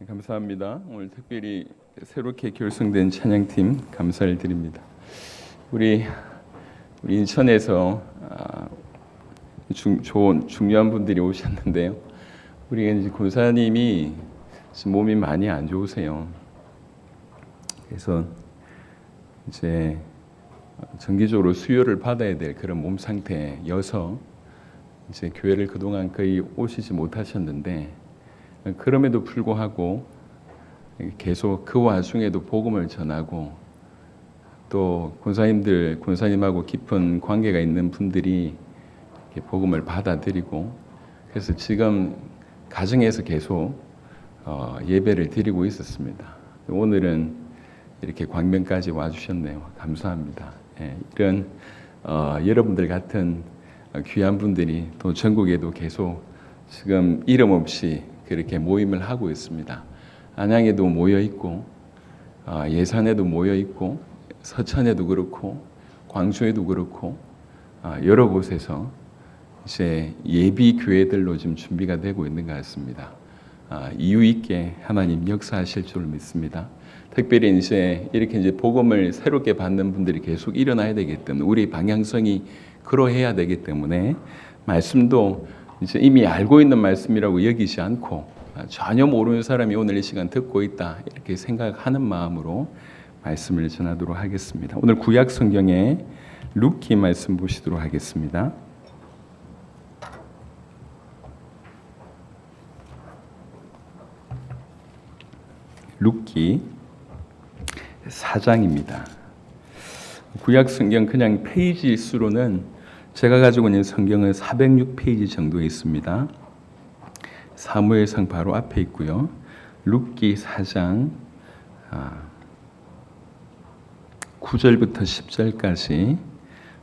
감사합니다. 오늘 특별히 새롭게 결성된 찬양팀 감사를 드립니다. 우리 인천에서 좋은 중요한 분들이 오셨는데요. 우리 이제 권사님이 몸이 많이 안 좋으세요. 그래서 이제 정기적으로 수혈을 받아야 될 그런 몸 상태여서 이제 교회를 그동안 거의 오시지 못하셨는데, 그럼에도 불구하고 계속 그 와중에도 복음을 전하고, 또 권사님하고 깊은 관계가 있는 분들이 복음을 받아들이고, 그래서 지금 가정에서 계속 예배를 드리고 있었습니다. 오늘은 이렇게 광명까지 와주셨네요. 감사합니다. 이런 여러분들 같은 귀한 분들이 또 전국에도 계속 지금 이름 없이 그렇게 모임을 하고 있습니다. 안양에도 모여 있고, 예산에도 모여 있고, 서천에도 그렇고, 광주에도 그렇고, 여러 곳에서 이제 예비 교회들로 지금 준비가 되고 있는 것 같습니다. 이유 있게 하나님 역사하실 줄 믿습니다. 특별히 이제 이렇게 이제 복음을 새롭게 받는 분들이 계속 일어나야 되기 때문에, 우리 방향성이 그러해야 되기 때문에 말씀도 이제 이미 알고 있는 말씀이라고 여기지 않고, 전혀 모르는 사람이 오늘 이 시간 듣고 있다 이렇게 생각하는 마음으로 말씀을 전하도록 하겠습니다. 오늘 구약 성경에 룻기 말씀 보시도록 하겠습니다. 룻기 4장입니다. 구약 성경 그냥 페이지 수로는 제가 가지고 있는 성경은 406페이지 정도 있습니다. 사무엘상 바로 앞에 있고요. 룻기 4장 9절부터 10절까지,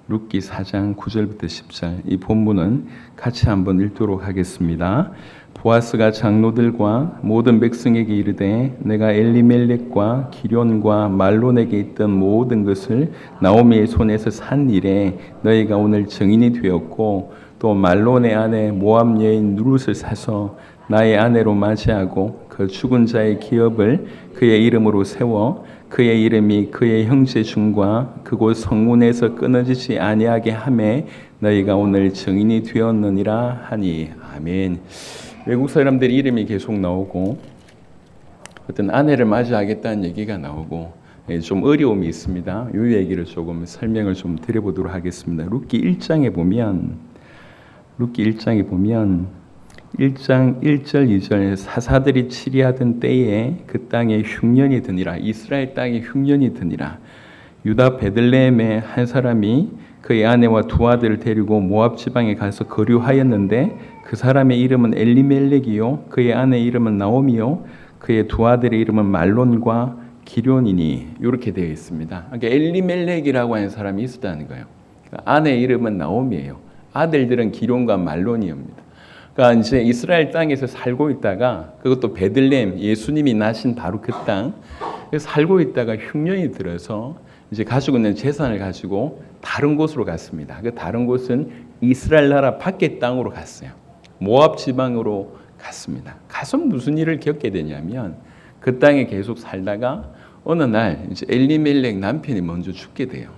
룻기 4장 9절부터 10절, 이 본문은 같이 한번 읽도록 하겠습니다. 보아스가 장로들과 모든 백성에게 이르되, 내가 엘리멜렉과 기럨과 말론에게 있던 모든 것을 나오미의 손에서 산 일에 너희가 오늘 증인이 되었고, 또 말론의 아내 모압 여인 누룻을 사서 나의 아내로 맞이하고 그 죽은 자의 기업을 그의 이름으로 세워 그의 이름이 그의 형제 중과 그곳 성문에서 끊어지지 아니하게 하매 너희가 오늘 증인이 되었느니라 하니. 아멘. 외국 사람들의 이름이 계속 나오고, 어떤 아내를 맞이하겠다는 얘기가 나오고, 좀 어려움이 있습니다. 이 얘기를 조금 설명을 좀 드려보도록 하겠습니다. 룻기 1장에 보면 1장 1절 2절, 사사들이 치리하던 때에 그 땅에 흉년이 드니라. 이스라엘 땅에 흉년이 드니라. 유다 베들레헴의 한 사람이 그의 아내와 두 아들을 데리고 모압 지방에 가서 거류하였는데, 그 사람의 이름은 엘리멜렉이요 그의 아내의 이름은 나오미요 그의 두 아들의 이름은 말론과 기럨이니. 이렇게 되어 있습니다. 그러니까 엘리멜렉이라고 하는 사람이 있었다는 거예요. 아내의 이름은 나오미예요. 아들들은 기럨과 말론이옵니다. 그러니까 이제 이스라엘 땅에서 살고 있다가, 그것도 베들레헴, 예수님이 나신 바로 그 땅 살고 있다가 흉년이 들어서 이제 가지고 있는 재산을 가지고 다른 곳으로 갔습니다. 그 다른 곳은 이스라엘 나라 밖의 땅으로 갔어요. 모압 지방으로 갔습니다. 가서 무슨 일을 겪게 되냐면, 그 땅에 계속 살다가 어느 날 이제 엘리멜렉 남편이 먼저 죽게 돼요.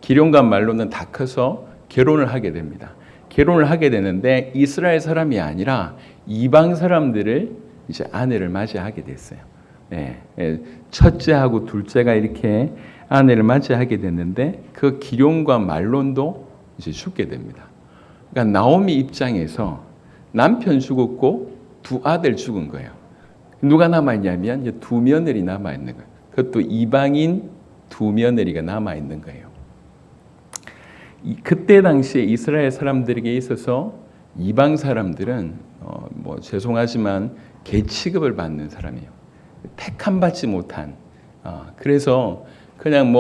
기럨과 말론은 다 커서 결혼을 하게 됩니다. 결혼을 하게 되는데 이스라엘 사람이 아니라 이방 사람들을 이제 아내를 맞이하게 됐어요. 첫째하고 둘째가 이렇게 아내를 맞이하게 됐는데, 그 기럨과 말론도 이제 죽게 됩니다. 그러니까 나오미 입장에서 남편 죽었고 두 아들 죽은 거예요. 누가 남아있냐면 두 며느리 남아있는 거예요. 그것도 이방인 두 며느리가 남아있는 거예요. 그때 당시에 이스라엘 사람들에게 있어서 이방 사람들은 죄송하지만 개 취급을 받는 사람이에요. 택함 받지 못한. 그래서 그냥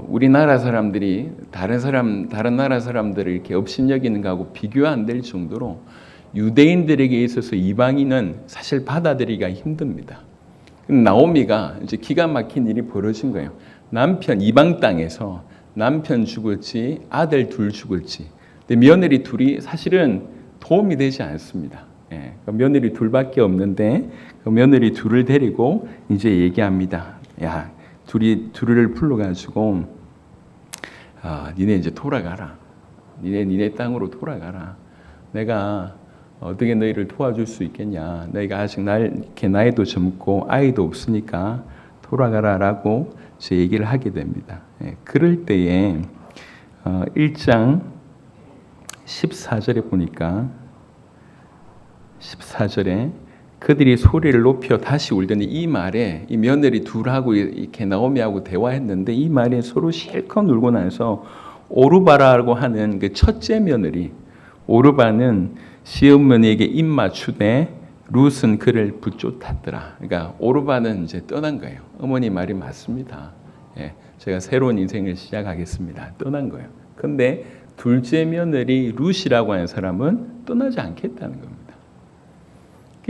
우리나라 사람들이 다른 나라 사람들을 이렇게 업신여기는 거하고 비교 안 될 정도로 유대인들에게 있어서 이방인은 사실 받아들이기가 힘듭니다. 나오미가 이제 기가 막힌 일이 벌어진 거예요. 남편, 이방 땅에서 남편 죽을지 아들 둘 죽을지. 근데 며느리 둘이 사실은 도움이 되지 않습니다. 예, 그 며느리 둘밖에 없는데 그 며느리 둘을 데리고 이제 얘기합니다. 야, 둘을 불러가지고 니네 이제 돌아가라. 니네 땅으로 돌아가라. 내가 어떻게 너희를 도와줄 수 있겠냐. 너희가 아직 이렇게 나이도 젊고 아이도 없으니까 돌아가라라고 제 얘기를 하게 됩니다. 예, 그럴 때에 1장 14절에 보니까 14절에 그들이 소리를 높여 다시 울더니 이 말에 이 며느리 둘하고 이렇게 나오미하고 대화했는데 이 말에 서로 실컷 울고 나서 오르바라고 하는 그 첫째 며느리 오르바는 시어머니에게 입 맞추되 룻은 그를 붙쫓았더라. 그러니까 오르바는 이제 떠난 거예요. 어머니 말이 맞습니다. 예, 제가 새로운 인생을 시작하겠습니다. 떠난 거예요. 근데 둘째 며느리 룻이라고 하는 사람은 떠나지 않겠다는 겁니다.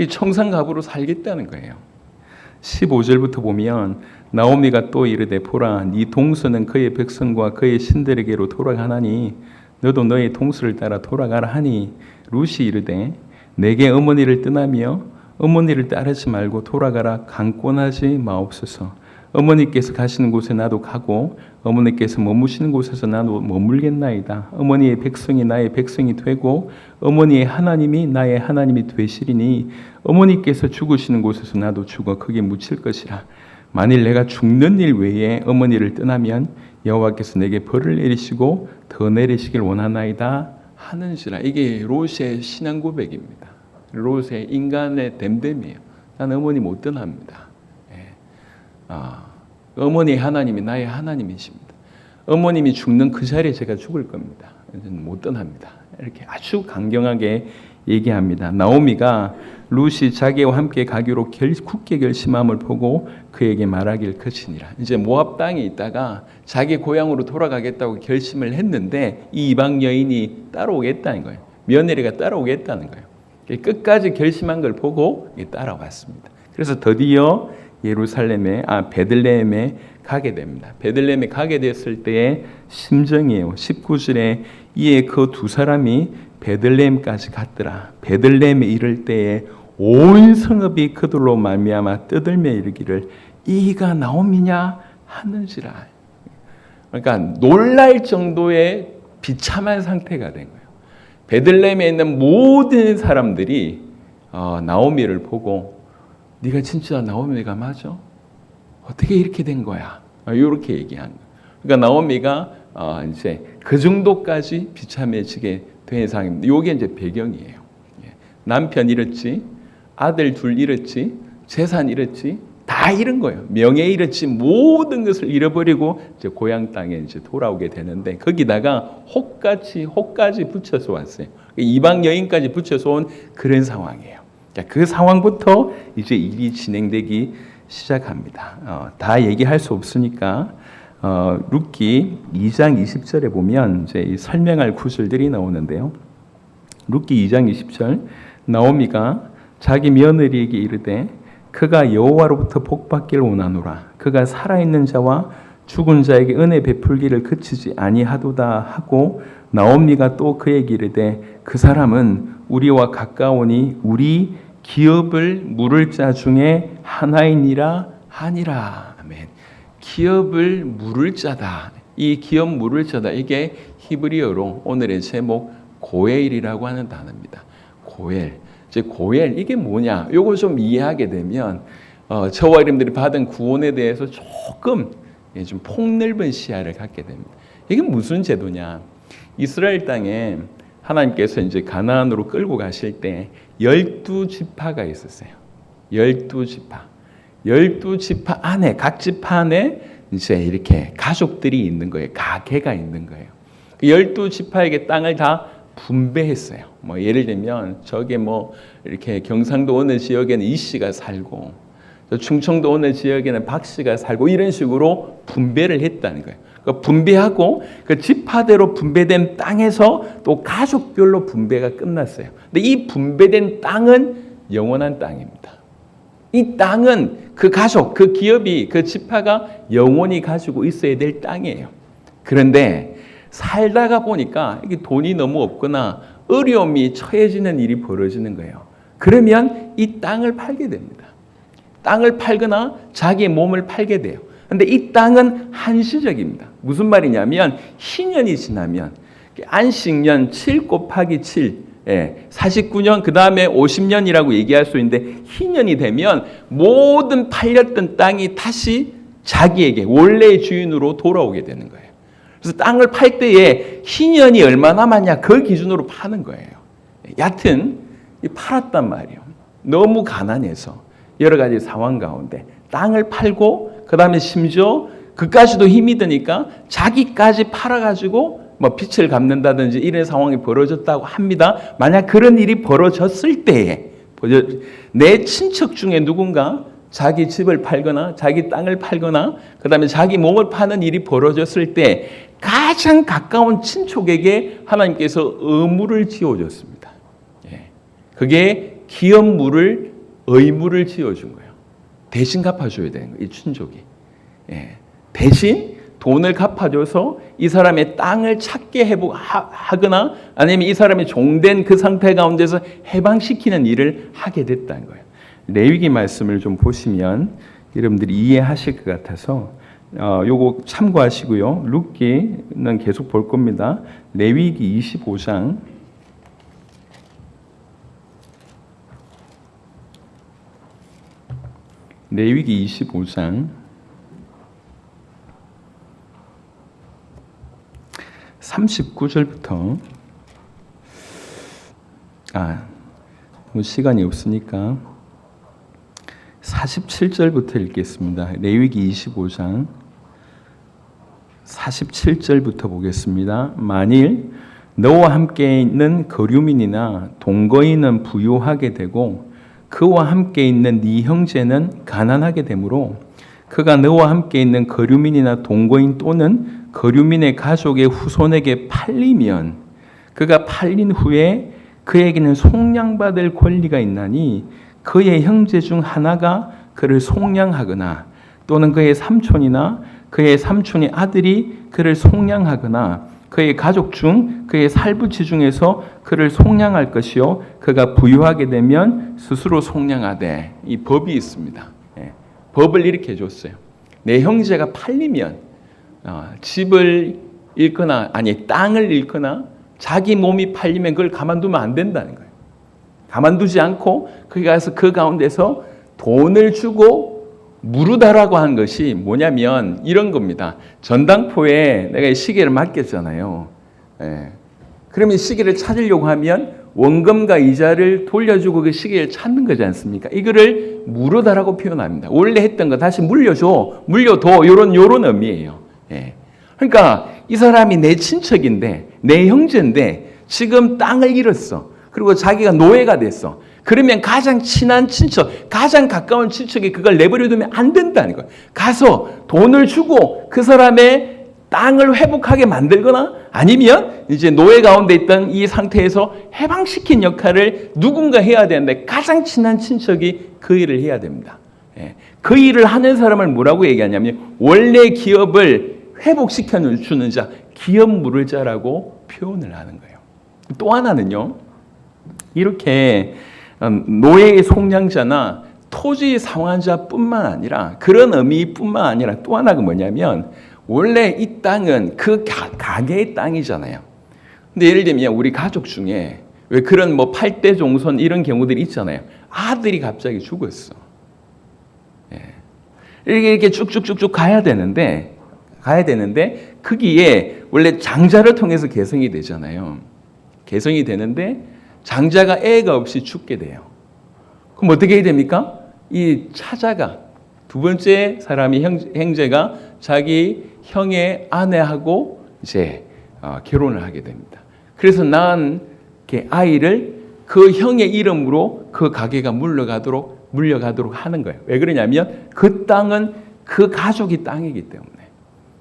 청산가부로 살겠다는 거예요. 15절부터 보면 나오미가 또 이르되 보라 네 동서는 그의 백성과 그의 신들에게로 돌아가나니 너도 너의 동서를 따라 돌아가라 하니 룻이 이르되 내게 어머니를 떠나며 어머니를 따르지 말고 돌아가라 강권하지 마옵소서. 어머니께서 가시는 곳에 나도 가고 어머니께서 머무시는 곳에서 나도 머물겠나이다. 어머니의 백성이 나의 백성이 되고 어머니의 하나님이 나의 하나님이 되시리니 어머니께서 죽으시는 곳에서 나도 죽어 거기에 묻힐 것이라. 만일 내가 죽는 일 외에 어머니를 떠나면 여호와께서 내게 벌을 내리시고 더 내리시길 원하나이다 하는지라. 이게 롯의 신앙 고백입니다. 롯의 인간의 됨됨이에요. 나는 어머니 못 떠납니다. 어머니 하나님이 나의 하나님이십니다. 어머님이 죽는 그 자리에 제가 죽을 겁니다. 못 떠납니다. 이렇게 아주 강경하게 얘기합니다. 나오미가 룻이 자기와 함께 가기로 굳게 결심함을 보고 그에게 말하길 그치니라. 이제 모압 땅에 있다가 자기 고향으로 돌아가겠다고 결심을 했는데 이 이방 여인이 따라오겠다는 거예요. 며느리가 따라오겠다는 거예요. 끝까지 결심한 걸 보고 따라왔습니다. 그래서 드디어 베들레헴에 가게 됩니다. 베들레헴에 가게 됐을 때의 심정이에요. 19절에 이에 그 두 사람이 베들레헴까지 갔더라. 베들레헴에 이를 때에 온 성읍이 그들로 말미암아 떠들며 이르기를 이가 나오미냐 하는지라. 그러니까 놀랄 정도의 비참한 상태가 된 거예요. 베들레헴에 있는 모든 사람들이 나오미를 보고 네가 진짜 나오미가 맞아? 어떻게 이렇게 된 거야? 이렇게 얘기한 거예요. 그러니까 나오미가 이제 그 정도까지 비참해지게 된 상황입니다. 이게 이제 배경이에요. 남편 잃었지, 아들 둘 잃었지, 재산 잃었지, 다 잃은 거예요. 명예 잃었지, 모든 것을 잃어버리고 이제 고향 땅에 이제 돌아오게 되는데 거기다가 혹까지 붙여서 왔어요. 이방 여인까지 붙여서 온 그런 상황이에요. 그 상황부터 이제 일이 진행되기 시작합니다. 다 얘기할 수 없으니까 룻기 2장 20절에 보면 이제 이 설명할 구절들이 나오는데요. 룻기 2장 20절 나오미가 자기 며느리에게 이르되 그가 여호와로부터 복받기를 원하노라. 그가 살아있는 자와 죽은 자에게 은혜 베풀기를 그치지 아니하도다 하고 나오미가 또 그에게 이르되 그 사람은 우리와 가까우니 우리 기업을 물을 자 중에 하나이니라 하니라. 아멘. 기업을 물을 자다. 이 기업 물을 자다. 이게 히브리어로 오늘의 제목 고엘이라고 하는 단어입니다. 고엘. 이제 고엘 이게 뭐냐? 요거 좀 이해하게 되면 저와 여러분들이 받은 구원에 대해서 조금 좀 폭넓은 시야를 갖게 됩니다. 이게 무슨 제도냐? 이스라엘 땅에 하나님께서 이제 가나안으로 끌고 가실 때 12지파가 있었어요. 12지파. 12지파 안에 각 지파 안에 이제 이렇게 가족들이 있는 거예요. 가계가 있는 거예요. 12지파에게 땅을 다 분배했어요. 뭐 예를 들면 저게 뭐 이렇게 경상도 어느 지역에는 이 씨가 살고 충청도 어느 지역에는 박 씨가 살고 이런 식으로 분배를 했다는 거예요. 분배하고 그 지파대로 분배된 땅에서 또 가족별로 분배가 끝났어요. 근데 이 분배된 땅은 영원한 땅입니다. 이 땅은 그 가족, 그 기업이, 그 지파가 영원히 가지고 있어야 될 땅이에요. 그런데 살다가 보니까 이게 돈이 너무 없거나 어려움이 처해지는 일이 벌어지는 거예요. 그러면 이 땅을 팔게 됩니다. 땅을 팔거나 자기의 몸을 팔게 돼요. 근데 이 땅은 한시적입니다. 무슨 말이냐면 희년이 지나면 안식년 7 곱하기 7, 49년 그 다음에 50년이라고 얘기할 수 있는데 희년이 되면 모든 팔렸던 땅이 다시 자기에게 원래의 주인으로 돌아오게 되는 거예요. 그래서 땅을 팔 때에 희년이 얼마 남았냐 그 기준으로 파는 거예요. 여하튼 팔았단 말이에요. 너무 가난해서 여러 가지 상황 가운데 땅을 팔고 그 다음에 심지어 그까지도 힘이 드니까 자기까지 팔아가지고 뭐 빚을 갚는다든지 이런 상황이 벌어졌다고 합니다. 만약 그런 일이 벌어졌을 때에 내 친척 중에 누군가 자기 집을 팔거나 자기 땅을 팔거나 그 다음에 자기 몸을 파는 일이 벌어졌을 때 가장 가까운 친척에게 하나님께서 의무를 지어줬습니다. 그게 기업물을 의무를 지어준 거예요. 대신 갚아줘야 되는 거예요. 이 친족이. 대신 돈을 갚아줘서 이 사람의 땅을 찾게 하거나 아니면 이 사람이 종된 그 상태 가운데서 해방시키는 일을 하게 됐다는 거예요. 레위기 말씀을 좀 보시면 여러분들이 이해하실 것 같아서 요거 참고하시고요. 룻기는 계속 볼 겁니다. 레위기 25장 레위기 25장 39절부터 시간이 없으니까 47절부터 읽겠습니다. 레위기 25장 47절부터 보겠습니다. 만일 너와 함께 있는 거류민이나 동거인은 부유하게 되고 그와 함께 있는 네 형제는 가난하게 되므로 그가 너와 함께 있는 거류민이나 동거인 또는 거류민의 가족의 후손에게 팔리면 그가 팔린 후에 그에게는 속량받을 권리가 있나니 그의 형제 중 하나가 그를 속량하거나 또는 그의 삼촌이나 그의 삼촌의 아들이 그를 속량하거나 그의 가족 중 그의 살부치 중에서 그를 속량할 것이요 그가 부유하게 되면 스스로 속량하되. 이 법이 있습니다. 법을 이렇게 줬어요. 내 형제가 팔리면 집을 잃거나 아니 땅을 잃거나 자기 몸이 팔리면 그걸 가만두면 안 된다는 거예요. 가만두지 않고 거기 가서 그 가운데서 돈을 주고 무르다라고 한 것이 뭐냐면 이런 겁니다. 전당포에 내가 이 시계를 맡겼잖아요. 그러면 시계를 찾으려고 하면 원금과 이자를 돌려주고 그 시계를 찾는 거지 않습니까? 이거를 무르다라고 표현합니다. 원래 했던 거 다시 물려줘, 물려둬 요런 의미예요. 그러니까 이 사람이 내 친척인데 내 형제인데 지금 땅을 잃었어. 그리고 자기가 노예가 됐어. 그러면 가장 친한 친척, 가장 가까운 친척이 그걸 내버려 두면 안 된다는 거예요. 가서 돈을 주고 그 사람의 땅을 회복하게 만들거나 아니면 이제 노예 가운데 있던 이 상태에서 해방시킨 역할을 누군가 해야 되는데 가장 친한 친척이 그 일을 해야 됩니다. 그 일을 하는 사람을 뭐라고 얘기하냐면 원래 기업을 회복시켜 주는 자, 기업 물을 자라고 표현을 하는 거예요. 또 하나는요. 이렇게 노예의 속량자나 토지 상환자뿐만 아니라 그런 의미뿐만 아니라 또 하나가 뭐냐면 원래 이 땅은 그 가게의 땅이잖아요. 근데 예를 들면 우리 가족 중에 왜 그런 뭐 8대 종손 이런 경우들이 있잖아요. 아들이 갑자기 죽었어. 이렇게 쭉쭉쭉쭉 가야 되는데 거기에 원래 장자를 통해서 계승이 되잖아요. 계승이 되는데 장자가 애가 없이 죽게 돼요. 그럼 어떻게 해야 됩니까? 이 차자가 두 번째 사람이 형제가 자기 형의 아내하고 이제 결혼을 하게 됩니다. 그래서 낳은 아이를 그 형의 이름으로 그 가게가 물려가도록 하는 거예요. 왜 그러냐면 그 땅은 그 가족이 땅이기 때문에.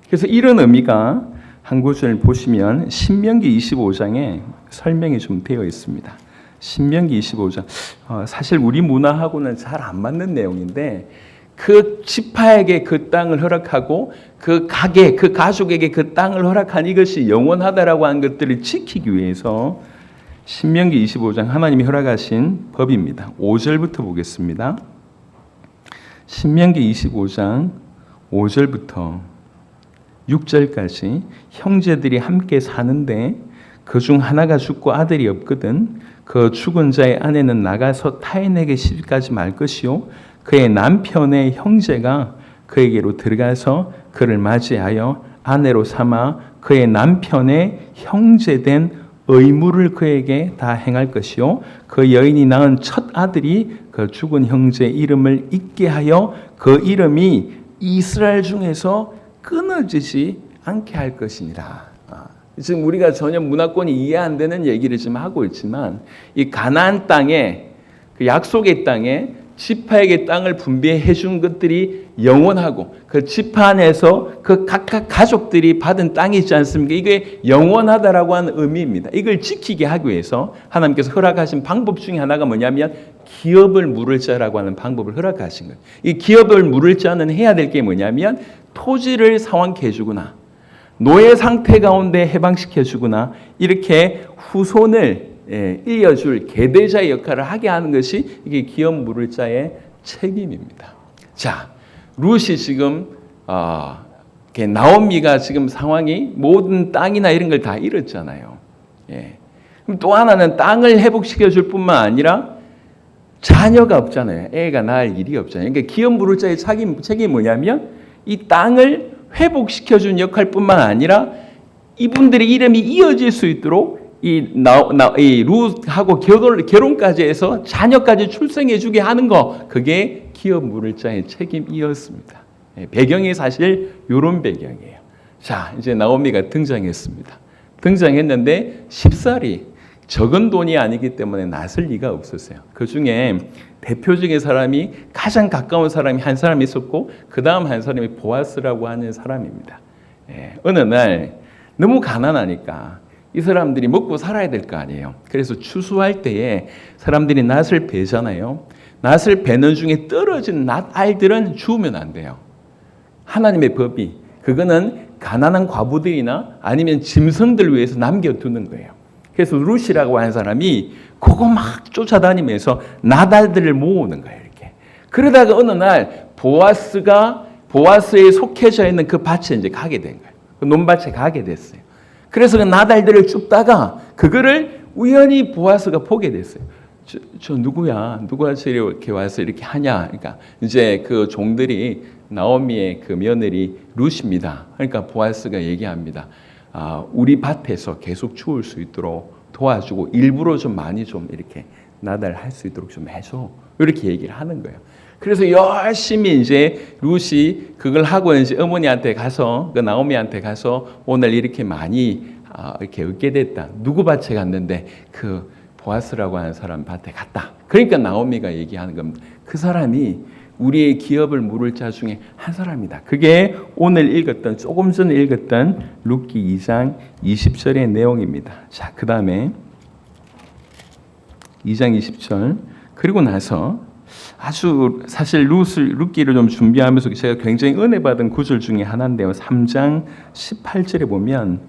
그래서 이런 의미가 한 구절 보시면 신명기 25장에 설명이 좀 되어 있습니다. 신명기 25장. 사실 우리 문화하고는 잘 안 맞는 내용인데 그 지파에게 그 땅을 허락하고 그 가게, 그 가족에게 그 땅을 허락한 이것이 영원하다라고 한 것들을 지키기 위해서 신명기 25장 하나님이 허락하신 법입니다. 5절부터 보겠습니다. 신명기 25장 5절부터 6절까지 형제들이 함께 사는데 그중 하나가 죽고 아들이 없거든 그 죽은 자의 아내는 나가서 타인에게 시집가지 말 것이요 그의 남편의 형제가 그에게로 들어가서 그를 맞이하여 아내로 삼아 그의 남편의 형제된 의무를 그에게 다 행할 것이요 그 여인이 낳은 첫 아들이 그 죽은 형제 이름을 잊게 하여 그 이름이 이스라엘 중에서 끊어지지 않게 할 것이니라. 지금 우리가 전혀 문화권이 이해 안 되는 얘기를 지금 하고 있지만 이 가나안 땅에 그 약속의 땅에 지파에게 땅을 분배해 준 것들이 영원하고 그 지파 안에서 그 각각 가족들이 받은 땅이 있지 않습니까? 이게 영원하다라고 하는 의미입니다. 이걸 지키게 하기 위해서 하나님께서 허락하신 방법 중에 하나가 뭐냐면 기업을 물을 자라고 하는 방법을 허락하신 거예요. 이 기업을 물을 자는 해야 될 게 뭐냐면 토지를 상환케 해주거나 노예 상태 가운데 해방시켜 주거나 이렇게 후손을 이어줄 계대자의 역할을 하게 하는 것이 이게 기업 물을 자의 책임입니다. 자, 룻이 지금 나오미가 지금 상황이 모든 땅이나 이런 걸 다 잃었잖아요. 그럼 또 하나는 땅을 회복시켜 줄 뿐만 아니라 자녀가 없잖아요. 애가 낳을 일이 없잖아요. 그러니까 기업 물을 자의 책임이 뭐냐면 이 땅을 회복시켜 준 역할뿐만 아니라 이분들의 이름이 이어질 수 있도록 이 룻하고 결혼까지 해서 자녀까지 출생해 주게 하는 거 그게 기업 물을 자의 책임이었습니다. 배경이 사실 이런 배경이에요. 자, 이제 나오미가 등장했습니다. 등장했는데 쉽사리 적은 돈이 아니기 때문에 나설 리가 없었어요. 그 중에 대표적인 사람이 가장 가까운 사람이 한 사람이 있었고 그 다음 한 사람이 보아스라고 하는 사람입니다. 어느 날 너무 가난하니까 이 사람들이 먹고 살아야 될 거 아니에요. 그래서 추수할 때에 사람들이 낫을 베잖아요. 낫을 베는 중에 떨어진 낫알들은 주우면 안 돼요. 하나님의 법이 그거는 가난한 과부들이나 아니면 짐승들 위해서 남겨두는 거예요. 그래서 룻이라고 하는 사람이 그거 막 쫓아다니면서 나달들을 모으는 거예요. 이렇게. 그러다가 어느 날 보아스에 속해져 있는 그 밭에 이제 가게 된 거예요. 그 논밭에 가게 됐어요. 그래서 그 나달들을 줍다가 그거를 우연히 보아스가 보게 됐어요. 저 누구야? 누가 이렇게 와서 이렇게 하냐? 그러니까 이제 그 종들이 나오미의 그 며느리 룻입니다. 그러니까 보아스가 얘기합니다. 우리 밭에서 계속 추울 수 있도록 도와주고 일부러 좀 많이 좀 이렇게 나달할 수 있도록 좀 해줘. 이렇게 얘기를 하는 거예요. 그래서 열심히 이제 룻이 그걸 하고 이제 어머니한테 가서 그 나오미한테 가서 오늘 이렇게 많이 이렇게 얻게 됐다. 누구 밭에 갔는데 그 보아스라고 하는 사람 밭에 갔다. 그러니까 나오미가 얘기하는 겁니다. 그 사람이 우리의 기업을 물을 자 중에 한 사람이다. 그게 오늘 읽었던 조금 전에 읽었던 룻기 2장 20절의 내용입니다. 자, 그 다음에 2장 20절 그리고 나서 아주 사실 룻기를 좀 준비하면서 제가 굉장히 은혜 받은 구절 중에 하나인데요. 3장 18절에 보면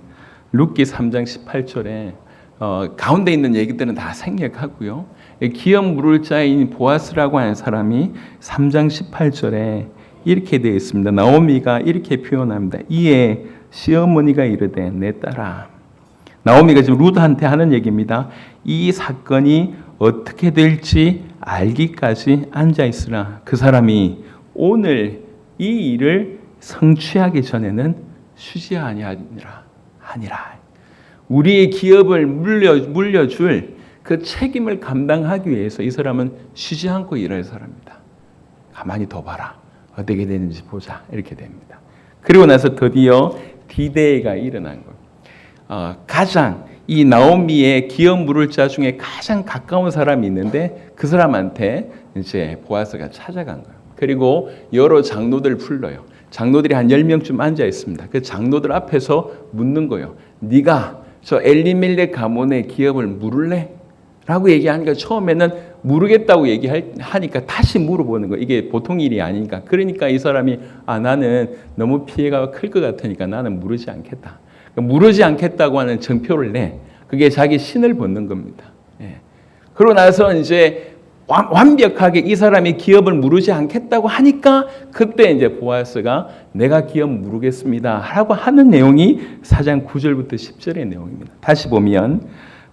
룻기 3장 18절에 가운데 있는 얘기들은 다 생략하고요. 기업 물을 자인 보아스라고 하는 사람이 3장 18절에 이렇게 되어 있습니다. 나오미가 이렇게 표현합니다. 이에 시어머니가 이르되 내 딸아. 나오미가 지금 룻한테 하는 얘기입니다. 이 사건이 어떻게 될지 알기까지 앉아 있으라. 그 사람이 오늘 이 일을 성취하기 전에는 쉬지 아니하니라. 우리의 기업을 물려줄 그 책임을 감당하기 위해서 이 사람은 쉬지 않고 일할 사람입니다. 가만히 더 봐라. 어떻게 되는지 보자. 이렇게 됩니다. 그리고 나서 드디어 디데이가 일어난 거예요. 가장 이 나오미의 기업 물을 자 중에 가장 가까운 사람이 있는데 그 사람한테 이제 보아스가 찾아간 거예요. 그리고 여러 장로들 불러요. 장로들이 한 10명쯤 앉아 있습니다. 그 장로들 앞에서 묻는 거예요. 네가 저 엘리멜렉 가문의 기업을 물을래? 라고 얘기하니까 처음에는 모르겠다고 얘기하니까 다시 물어보는 거예요. 이게 보통 일이 아니니까. 그러니까 이 사람이 나는 너무 피해가 클 것 같으니까 나는 물으지 않겠다. 물으지 않겠다고 하는 정표를 내. 그게 자기 신을 벗는 겁니다. 예. 그러고 나서 이제 완벽하게 이 사람이 기업을 무르지 않겠다고 하니까 그때 이제 보아스가 내가 기업 무르겠습니다 하고 하는 내용이 4장 9절부터 10절의 내용입니다. 다시 보면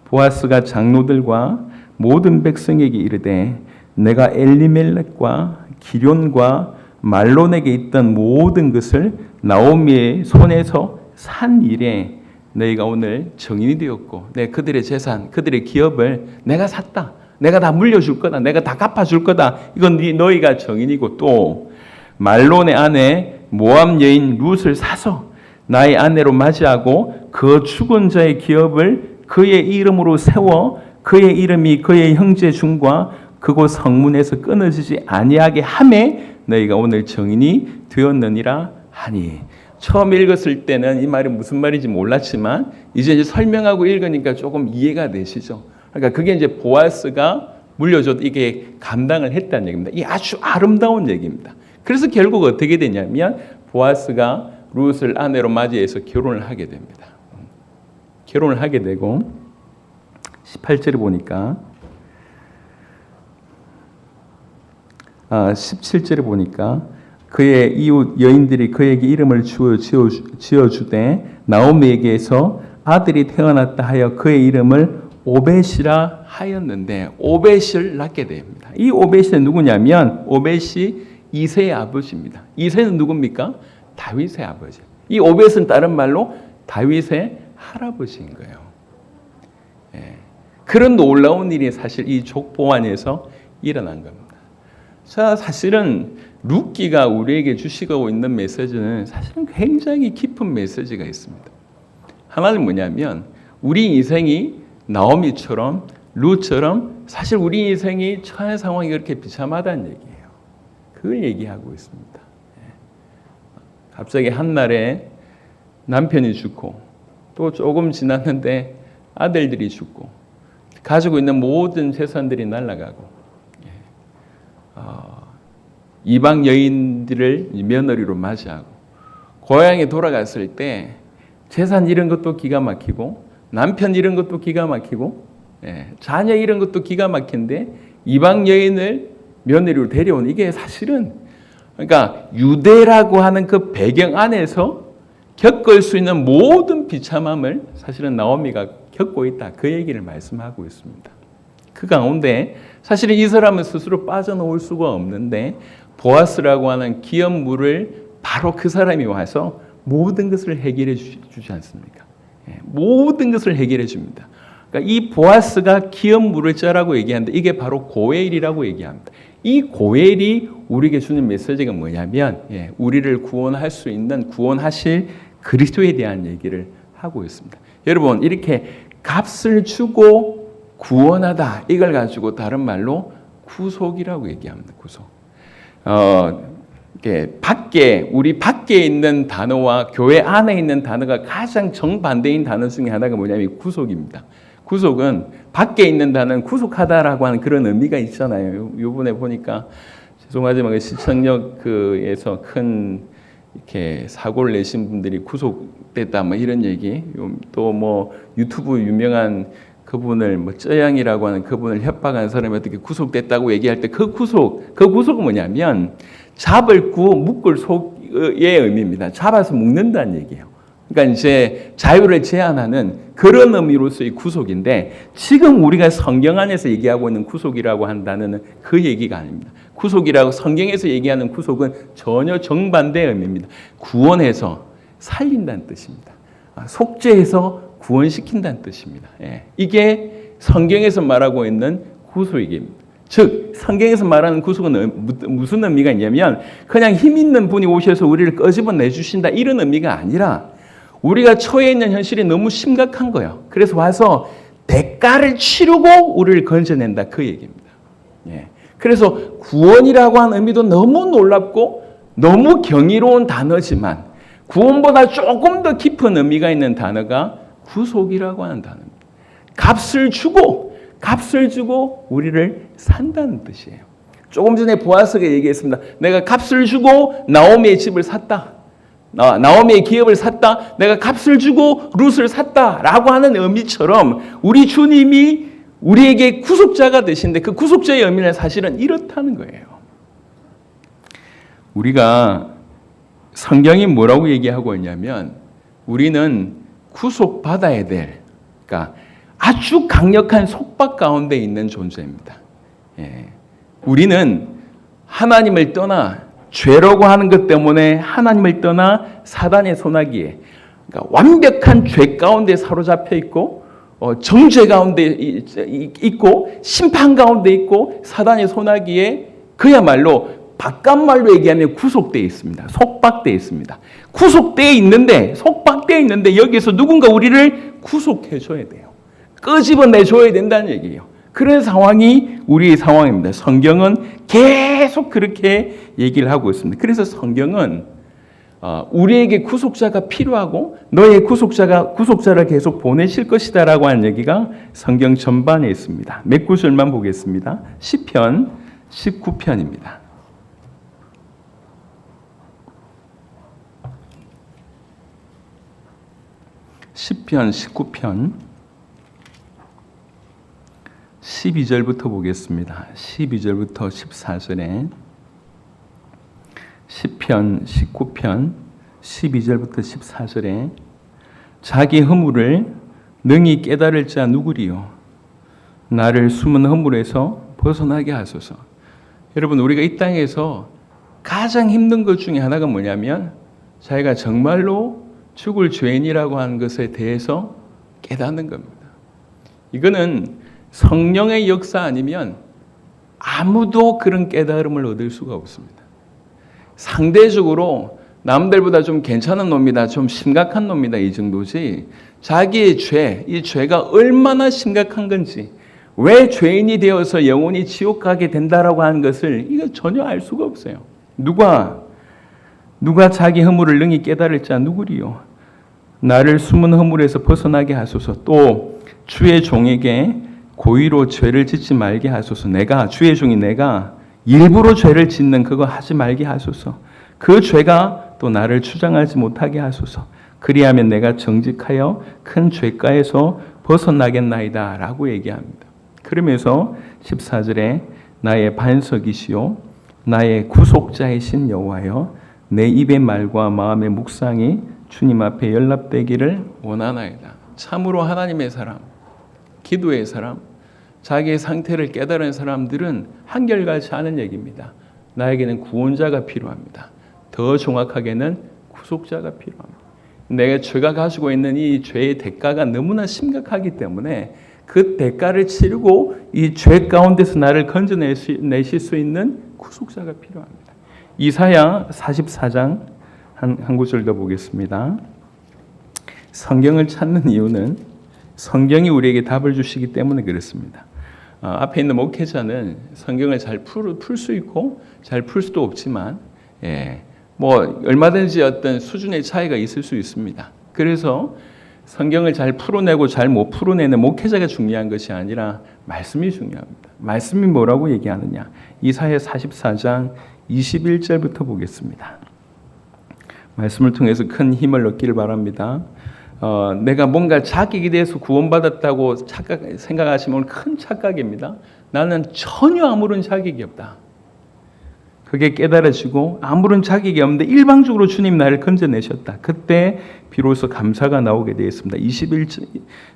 보아스가 장로들과 모든 백성에게 이르되 내가 엘리멜렉과 기럨과 말론에게 있던 모든 것을 나오미의 손에서 산 일에 너희가 오늘 증인이 되었고 그들의 재산, 그들의 기업을 내가 샀다. 내가 다 물려줄 거다. 내가 다 갚아줄 거다. 이건 너희가 증인이고 또 말론의 아내 모압 여인 룻을 사서 나의 아내로 맞이하고 그 죽은 자의 기업을 그의 이름으로 세워 그의 이름이 그의 형제 중과 그곳 성문에서 끊어지지 아니하게 하매 너희가 오늘 증인이 되었느니라 하니. 처음 읽었을 때는 이 말이 무슨 말인지 몰랐지만 이제 설명하고 읽으니까 조금 이해가 되시죠? 그러니까 그게 이제 보아스가 물려줘도 이게 감당을 했다는 얘기입니다. 이 아주 아름다운 얘기입니다. 그래서 결국 어떻게 되냐면 보아스가 룻을 아내로 맞이해서 결혼을 하게 됩니다. 결혼을 하게 되고 18절에 보니까 17절에 보니까 그의 이웃 여인들이 그에게 이름을 지어주되 나오미에게서 아들이 태어났다 하여 그의 이름을 오벳이라 하였는데 오벳을 낳게 됩니다. 이 오벳은 누구냐면 오벳이 이새의 아버지입니다. 이새는 누굽니까? 다윗의 아버지. 이 오벳은 다른 말로 다윗의 할아버지인 거예요. 예. 그런 놀라운 일이 사실 이 족보 안에서 일어난 겁니다. 자, 사실은 룻기가 우리에게 주시고 있는 메시지는 사실은 굉장히 깊은 메시지가 있습니다. 하나는 뭐냐면 우리 인생이 나오미처럼 룻처럼 사실 우리 인생이 처한 상황이 그렇게 비참하다는 얘기예요. 그걸 얘기하고 있습니다. 갑자기 한날에 남편이 죽고 또 조금 지났는데 아들들이 죽고 가지고 있는 모든 재산들이 날아가고 이방 여인들을 며느리로 맞이하고 고향에 돌아갔을 때 재산 잃은 것도 기가 막히고 남편 잃은 것도 기가 막히고 자녀 잃은 것도 기가 막힌데 이방 여인을 며느리로 데려온 이게 사실은 그러니까 유대라고 하는 그 배경 안에서 겪을 수 있는 모든 비참함을 사실은 나오미가 겪고 있다. 그 얘기를 말씀하고 있습니다. 그 가운데 사실은 이 사람은 스스로 빠져나올 수가 없는데 보아스라고 하는 기업물을 바로 그 사람이 와서 모든 것을 해결해 주지 않습니까? 모든 것을 해결해 줍니다. 그러니까 이 보아스가 기업물을 짜라고 얘기하는데 이게 바로 고엘이라고 얘기합니다. 이 고엘이 우리에게 주는 메시지가 뭐냐면 우리를 구원할 수 있는 구원하실 그리스도에 대한 얘기를 하고 있습니다. 여러분 이렇게 값을 주고 구원하다 이걸 가지고 다른 말로 구속이라고 얘기합니다. 구속. 우리 밖에 있는 단어와 교회 안에 있는 단어가 가장 정반대인 단어 중에 하나가 뭐냐면 구속입니다. 구속은 밖에 있는 단어는 구속하다라고 하는 그런 의미가 있잖아요. 요번에 보니까 죄송하지만 시청역에서 큰 이렇게 사고를 내신 분들이 구속됐다 뭐 이런 얘기, 또 뭐 유튜브 유명한 그분을 뭐 쩌양이라고 하는 그분을 협박한 사람이 어떻게 구속됐다고 얘기할 때 그 구속은 뭐냐면 잡을 구 묶을 속의 의미입니다. 잡아서 묶는다는 얘기예요. 그러니까 이제 자유를 제한하는 그런 의미로서의 구속인데 지금 우리가 성경 안에서 얘기하고 있는 구속이라고 하는 단어는 그 얘기가 아닙니다. 구속이라고 성경에서 얘기하는 구속은 전혀 정반대의 의미입니다. 구원해서 살린다는 뜻입니다. 속죄해서 구원시킨다는 뜻입니다. 이게 성경에서 말하고 있는 구속입니다. 즉 성경에서 말하는 구속은 무슨 의미가 있냐면 그냥 힘 있는 분이 오셔서 우리를 끄집어내 주신다 이런 의미가 아니라 우리가 처해 있는 현실이 너무 심각한 거예요. 그래서 와서 대가를 치르고 우리를 건져낸다 그 얘기입니다. 그래서 구원이라고 하는 의미도 너무 놀랍고 너무 경이로운 단어지만 구원보다 조금 더 깊은 의미가 있는 단어가 구속이라고 하는 단어입니다. 값을 주고 우리를 산다는 뜻이에요. 조금 전에 보아스가 얘기했습니다. 내가 값을 주고 나오미의 집을 샀다. 나오미의 기업을 샀다. 내가 값을 주고 룻을 샀다라고 하는 의미처럼 우리 주님이 우리에게 구속자가 되신데 그 구속자의 의미는 사실은 이렇다는 거예요. 우리가 성경이 뭐라고 얘기하고 있냐면 우리는 구속받아야 될, 그러니까 아주 강력한 속박 가운데 있는 존재입니다. 우리는 하나님을 떠나 죄라고 하는 것 때문에 하나님을 떠나 사단의 소나기에, 그러니까 완벽한 죄 가운데 사로잡혀 있고 정죄 가운데 있고 심판 가운데 있고 사단의 소나기에 그야말로 바깥말로 얘기하면 구속되어 있습니다. 속박되어 있습니다. 구속되어 있는데 속박되어 있는데 여기서 누군가 우리를 구속해 줘야 돼요. 끄집어내 줘야 된다는 얘기예요. 그런 상황이 우리의 상황입니다. 성경은 계속 그렇게 얘기를 하고 있습니다. 그래서 성경은 우리에게 구속자가 필요하고 너의 구속자를 계속 보내실 것이다라고 하는 얘기가 성경 전반에 있습니다. 몇 구절만 보겠습니다. 시편 19편입니다. 시편 19편 12절부터 보겠습니다. 12절부터 14절에 시편 19편 12절부터 14절에 자기 허물을 능히 깨달을 자 누구리요? 나를 숨은 허물에서 벗어나게 하소서. 여러분, 우리가 이 땅에서 가장 힘든 것 중에 하나가 뭐냐면 자기가 정말로 죽을 죄인이라고 하는 것에 대해서 깨닫는 겁니다. 이거는 성령의 역사 아니면 아무도 그런 깨달음을 얻을 수가 없습니다. 상대적으로 남들보다 좀 괜찮은 놈이다, 좀 심각한 놈이다 이 정도지 자기의 죄, 이 죄가 얼마나 심각한 건지 왜 죄인이 되어서 영원히 지옥 가게 된다라고 하는 것을 이거 전혀 알 수가 없어요. 누가 자기 허물을 능히 깨달을 자 누구리요? 나를 숨은 허물에서 벗어나게 하소서. 또 주의 종에게 고의로 죄를 짓지 말게 하소서. 주의 종이 내가 일부러 죄를 짓는 그거 하지 말게 하소서. 그 죄가 또 나를 추장하지 못하게 하소서. 그리하면 내가 정직하여 큰 죄가에서 벗어나겠나이다 라고 얘기합니다. 그러면서 14절에 나의 반석이시요 나의 구속자이신 여호와여 내 입의 말과 마음의 묵상이 주님 앞에 연락되기를 원하나이다. 참으로 하나님의 사람, 기도의 사람, 자기의 상태를 깨달은 사람들은 한결같이 하는 얘기입니다. 나에게는 구원자가 필요합니다. 더 정확하게는 구속자가 필요합니다. 내가 죄가 가지고 있는 이 죄의 대가가 너무나 심각하기 때문에 그 대가를 치르고 이 죄 가운데서 나를 건져내실 수 있는 구속자가 필요합니다. 이사야 44장 한 구절 더 보겠습니다. 성경을 찾는 이유는 성경이 우리에게 답을 주시기 때문에 그렇습니다. 앞에 있는 목회자는 성경을 잘 풀 수 있고 잘 풀 수도 없지만 뭐 얼마든지 어떤 수준의 차이가 있을 수 있습니다. 그래서 성경을 잘 풀어내고 잘 못 풀어내는 목회자가 중요한 것이 아니라 말씀이 중요합니다. 말씀이 뭐라고 얘기하느냐? 이사야 44장 21절부터 보겠습니다. 말씀을 통해서 큰 힘을 얻기를 바랍니다. 내가 뭔가 자격에 대해서 구원받았다고 생각하시면 큰 착각입니다. 나는 전혀 아무런 자격이 없다. 그게 깨달아지고 아무런 자격이 없는데 일방적으로 주님 나를 건져내셨다. 그때 비로소 감사가 나오게 되어 있습니다.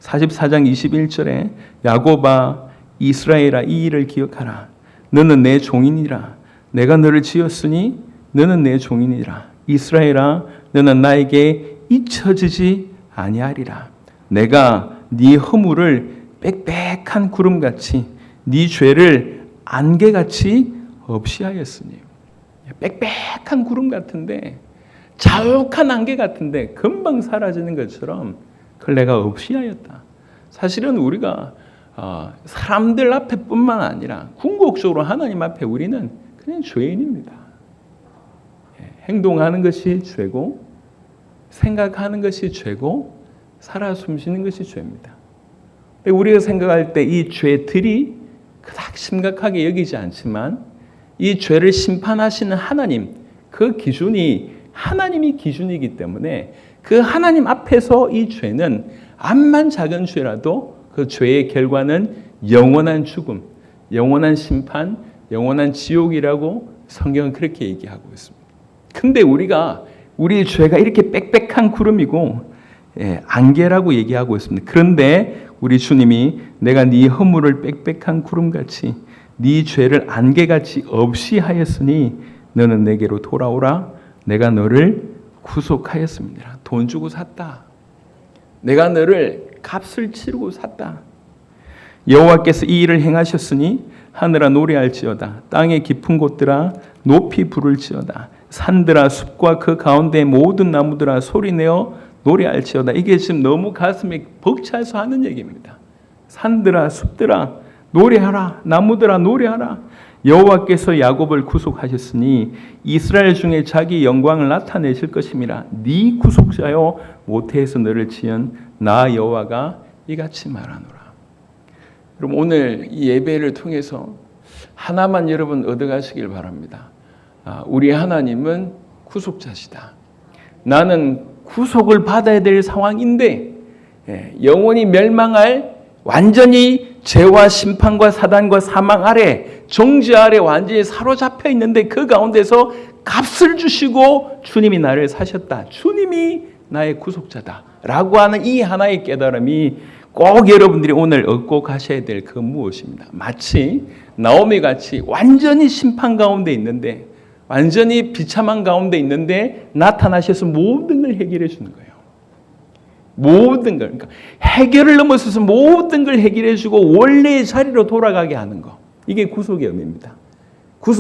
44장 21절에 야곱아 이스라엘아 이 일을 기억하라. 너는 내 종이니라. 내가 너를 지었으니 너는 내 종이니라. 이스라엘아 너는 나에게 잊혀지지 아니하리라. 내가 네 허물을 빽빽한 구름같이 네 죄를 안개같이 없이 하였으니. 빽빽한 구름 같은데 자욱한 안개 같은데 금방 사라지는 것처럼 그걸 내가 없이 하였다. 사실은 우리가 사람들 앞에뿐만 아니라 궁극적으로 하나님 앞에 우리는 그냥 죄인입니다. 행동하는 것이 죄고 생각하는 것이 죄고 살아 숨쉬는 것이 죄입니다. 우리가 생각할 때 이 죄들이 그닥 심각하게 여기지 않지만 이 죄를 심판하시는 하나님, 그 기준이 하나님이 기준이기 때문에 그 하나님 앞에서 이 죄는 암만 작은 죄라도 그 죄의 결과는 영원한 죽음, 영원한 심판, 영원한 지옥이라고 성경은 그렇게 얘기하고 있습니다. 근데 우리의 죄가 이렇게 빽빽한 구름이고 안개라고 얘기하고 있습니다. 그런데 우리 주님이 내가 네 허물을 빽빽한 구름같이 네 죄를 안개같이 없이 하였으니 너는 내게로 돌아오라. 내가 너를 구속하였습니다. 돈 주고 샀다. 내가 너를 값을 치르고 샀다. 여호와께서 이 일을 행하셨으니 하늘아 노래할지어다. 땅의 깊은 곳들아 높이 부를지어다. 산들아 숲과 그 가운데 모든 나무들아 소리내어 노래할지어다. 이게 지금 너무 가슴이 벅차서 하는 얘기입니다. 산들아 숲들아 노래하라. 나무들아 노래하라. 여호와께서 야곱을 구속하셨으니 이스라엘 중에 자기 영광을 나타내실 것임이라. 네 구속자여 모태에서 너를 지은 나 여호와가 이같이 말하노라. 그럼 오늘 이 예배를 통해서 하나만 여러분 얻어가시길 바랍니다. 우리 하나님은 구속자시다. 나는 구속을 받아야 될 상황인데 영원히 멸망할 완전히 죄와 심판과 사단과 사망 아래 정죄 아래 완전히 사로잡혀 있는데 그 가운데서 값을 주시고 주님이 나를 사셨다. 주님이 나의 구속자다. 라고 하는 이 하나의 깨달음이 꼭 여러분들이 오늘 얻고 가셔야 될 그 무엇입니다. 마치 나오미 같이 완전히 심판 가운데 있는데 완전히 비참한 가운데 있는데 나타나셔서 모든 걸 해결해 주는 거예요. 모든 걸. 그러니까 해결을 넘어서서 모든 걸 해결해 주고 원래의 자리로 돌아가게 하는 거. 이게 구속의 의미입니다.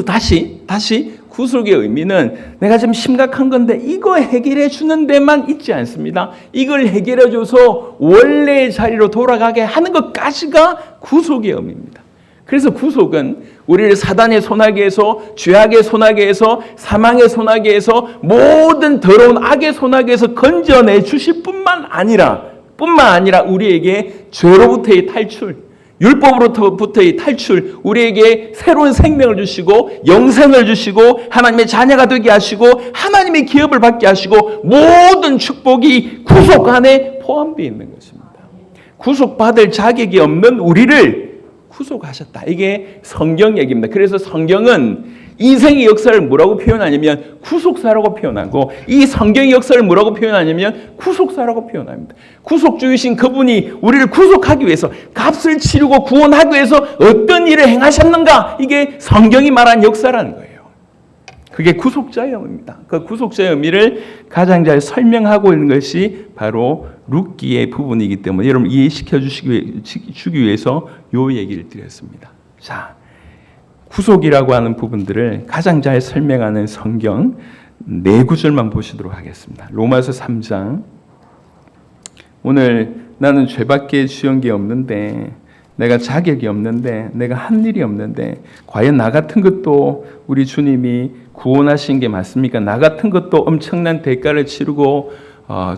다시 구속의 의미는 내가 좀 심각한 건데 이거 해결해 주는 데만 있지 않습니다. 이걸 해결해 줘서 원래의 자리로 돌아가게 하는 것까지가 구속의 의미입니다. 그래서 구속은 우리를 사단의 손아귀에서 죄악의 손아귀에서 사망의 손아귀에서 모든 더러운 악의 손아귀에서 건져내 주실 뿐만 아니라 우리에게 죄로부터의 탈출, 율법으로부터의 탈출, 우리에게 새로운 생명을 주시고 영생을 주시고 하나님의 자녀가 되게 하시고 하나님의 기업을 받게 하시고 모든 축복이 구속 안에 포함되어 있는 것입니다. 구속받을 자격이 없는 우리를 구속하셨다. 이게 성경 얘기입니다. 그래서 성경은 인생의 역사를 뭐라고 표현하냐면 구속사라고 표현하고 이 성경의 역사를 뭐라고 표현하냐면 구속사라고 표현합니다. 구속주이신 그분이 우리를 구속하기 위해서 값을 치르고 구원하기 위해서 어떤 일을 행하셨는가? 이게 성경이 말한 역사라는 거예요. 그게 구속자의 의미입니다. 그 구속자의 의미를 가장 잘 설명하고 있는 것이 바로 룻기의 부분이기 때문에 여러분 이해시켜 주기 위해서 요 얘기를 드렸습니다. 자, 구속이라고 하는 부분들을 가장 잘 설명하는 성경 네 구절만 보시도록 하겠습니다. 로마서 3장. 오늘 나는 죄밖에 지은 게 없는데 내가 자격이 없는데 내가 한 일이 없는데 과연 나 같은 것도 우리 주님이 구원하신 게 맞습니까? 나 같은 것도 엄청난 대가를 치르고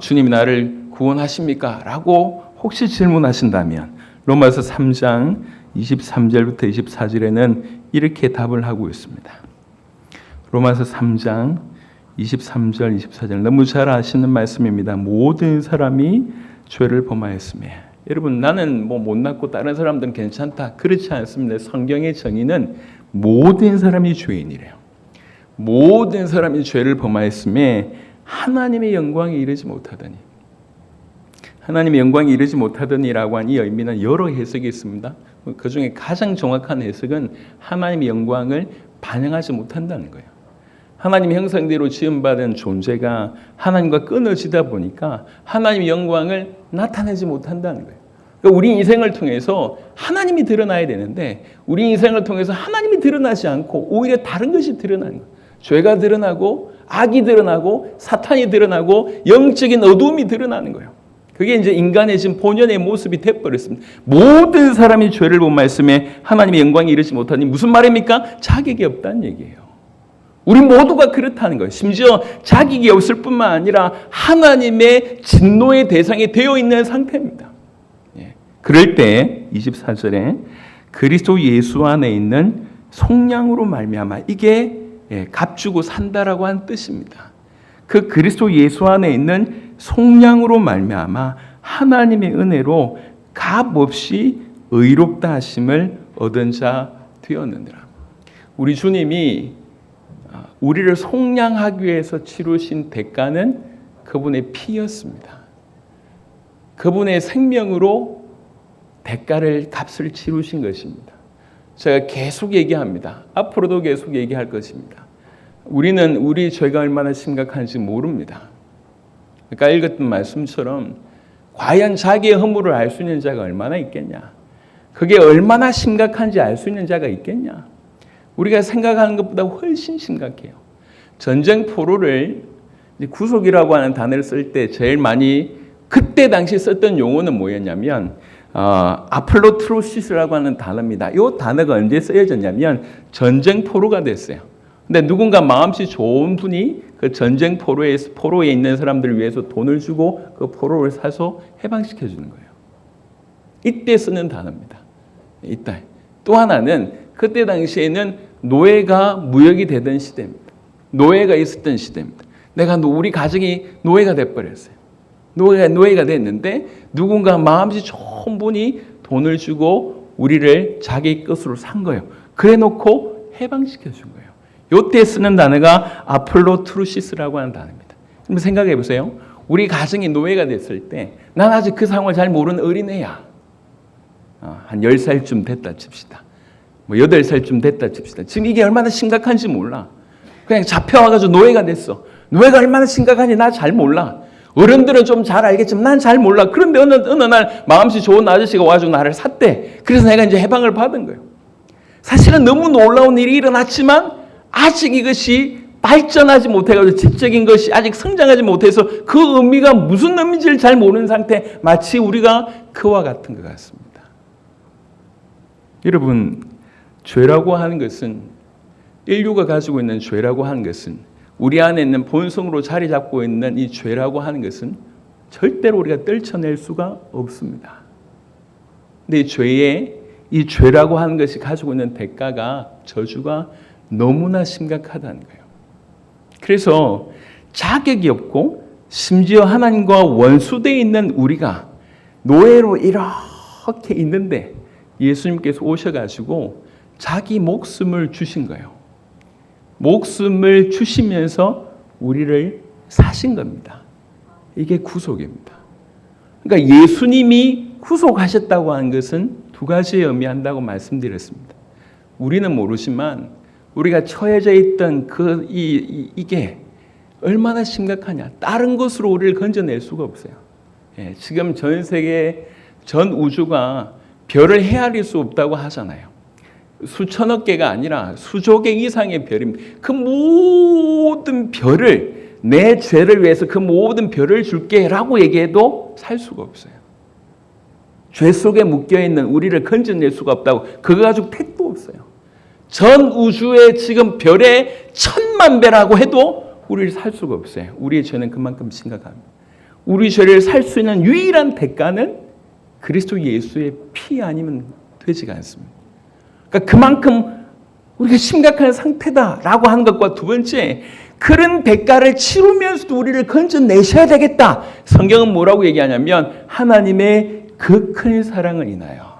주님이 나를 구원하십니까? 라고 혹시 질문하신다면 로마서 3장 23절부터 24절에는 이렇게 답을 하고 있습니다. 로마서 3장 23절 24절 너무 잘 아시는 말씀입니다. 모든 사람이 죄를 범하였으며 여러분 나는 뭐 못났고 다른 사람들은 괜찮다. 그렇지 않습니다. 성경의 정의는 모든 사람이 죄인이래요. 모든 사람이 죄를 범하였음에 하나님의 영광에 이르지 못하더니 하나님의 영광에 이르지 못하더니라고 한 이 의미는 여러 해석이 있습니다. 그 중에 가장 정확한 해석은 하나님의 영광을 반영하지 못한다는 거예요. 하나님의 형상대로 지음받은 존재가 하나님과 끊어지다 보니까 하나님의 영광을 나타내지 못한다는 거예요. 그러니까 우리 인생을 통해서 하나님이 드러나야 되는데 우리 인생을 통해서 하나님이 드러나지 않고 오히려 다른 것이 드러나는 거예요. 죄가 드러나고 악이 드러나고 사탄이 드러나고 영적인 어두움이 드러나는 거예요. 그게 이제 인간의 지금 본연의 모습이 되어버렸습니다. 모든 사람이 죄를 범하였음에 하나님의 영광에 이르지 못하니 무슨 말입니까? 자격이 없다는 얘기예요. 우리 모두가 그렇다는 거예요. 심지어 자격이 없을 뿐만 아니라 하나님의 진노의 대상이 되어 있는 상태입니다. 그럴 때 24절에 그리스도 예수 안에 있는 속량으로 말미암아 이게 값주고 산다라고 한 뜻입니다. 그 그리스도 예수 안에 있는 속량으로 말미암아 하나님의 은혜로 값없이 의롭다 하심을 얻은 자 되었느니라. 우리 주님이 우리를 속량하기 위해서 치르신 대가는 그분의 피였습니다. 그분의 생명으로 대가를 값을 치르신 것입니다. 제가 계속 얘기합니다. 앞으로도 계속 얘기할 것입니다. 우리는 우리 죄가 얼마나 심각한지 모릅니다. 아까 읽었던 말씀처럼 과연 자기의 허물을 알 수 있는 자가 얼마나 있겠냐? 그게 얼마나 심각한지 알 수 있는 자가 있겠냐? 우리가 생각하는 것보다 훨씬 심각해요. 전쟁 포로를 구속이라고 하는 단어를 쓸 때 제일 많이 그때 당시 썼던 용어는 뭐였냐면 아플로트로시스라고 하는 단어입니다. 이 단어가 언제 쓰여졌냐면 전쟁 포로가 됐어요. 근데 누군가 마음씨 좋은 분이 그 전쟁 포로에 있는 사람들을 위해서 돈을 주고 그 포로를 사서 해방시켜 주는 거예요. 이때 쓰는 단어입니다. 이때. 또 하나는 그때 당시에는 노예가 무역이 되던 시대입니다. 노예가 있었던 시대입니다. 우리 가정이 노예가 돼버렸어요. 노예가 됐는데 누군가 마음씨 좋은 분이 돈을 주고 우리를 자기 것으로 산 거예요. 그래 놓고 해방시켜 준 거예요. 요때 쓰는 단어가 아플로트루시스라고 하는 단어입니다. 그럼 생각해 보세요. 우리 가정이 노예가 됐을 때 난 아직 그 상황을 잘 모르는 어린애야. 한 10살쯤 됐다 칩시다. 8살쯤 됐다 칩시다. 지금 이게 얼마나 심각한지 몰라. 그냥 잡혀와가지고 노예가 됐어. 노예가 얼마나 심각한지 나 잘 몰라. 어른들은 좀 잘 알겠지만 난 잘 몰라. 그런데 어느 날 마음씨 좋은 아저씨가 와가지고 나를 샀대. 그래서 내가 이제 해방을 받은 거예요. 사실은 너무 놀라운 일이 일어났지만 아직 이것이 발전하지 못해가지고 지적인 것이 아직 성장하지 못해서 그 의미가 무슨 의미인지를 잘 모르는 상태, 마치 우리가 그와 같은 것 같습니다. 여러분, 죄라고 하는 것은, 인류가 가지고 있는 죄라고 하는 것은, 우리 안에 있는 본성으로 자리 잡고 있는 이 죄라고 하는 것은 절대로 우리가 떨쳐낼 수가 없습니다. 근데 이 죄라고 하는 것이 가지고 있는 대가가, 저주가 너무나 심각하다는 거예요. 그래서 자격이 없고 심지어 하나님과 원수되어 있는 우리가 노예로 이렇게 있는데 예수님께서 오셔가지고 자기 목숨을 주신 거예요. 목숨을 주시면서 우리를 사신 겁니다. 이게 구속입니다. 그러니까 예수님이 구속하셨다고 하는 것은 두 가지에 의미한다고 말씀드렸습니다. 우리는 모르지만 우리가 처해져 있던 이게 얼마나 심각하냐. 다른 것으로 우리를 건져낼 수가 없어요. 지금 전 세계, 전 우주가 별을 헤아릴 수 없다고 하잖아요. 수천억 개가 아니라 수조 개 이상의 별입니다. 그 모든 별을, 내 죄를 위해서 그 모든 별을 줄게 라고 얘기해도 살 수가 없어요. 죄 속에 묶여있는 우리를 건져낼 수가 없다고. 그거 가지고 택도 없어요. 전 우주에 지금 별의 1000만 배라고 해도 우리를 살 수가 없어요. 우리의 죄는 그만큼 심각합니다. 우리 죄를 살 수 있는 유일한 대가는 그리스도 예수의 피 아니면 되지가 않습니다. 그러니까 그만큼 우리가 심각한 상태다라고 하는 것과 두 번째, 그런 대가를 치르면서도 우리를 건져내셔야 되겠다. 성경은 뭐라고 얘기하냐면 하나님의 그 큰 사랑을 인하여.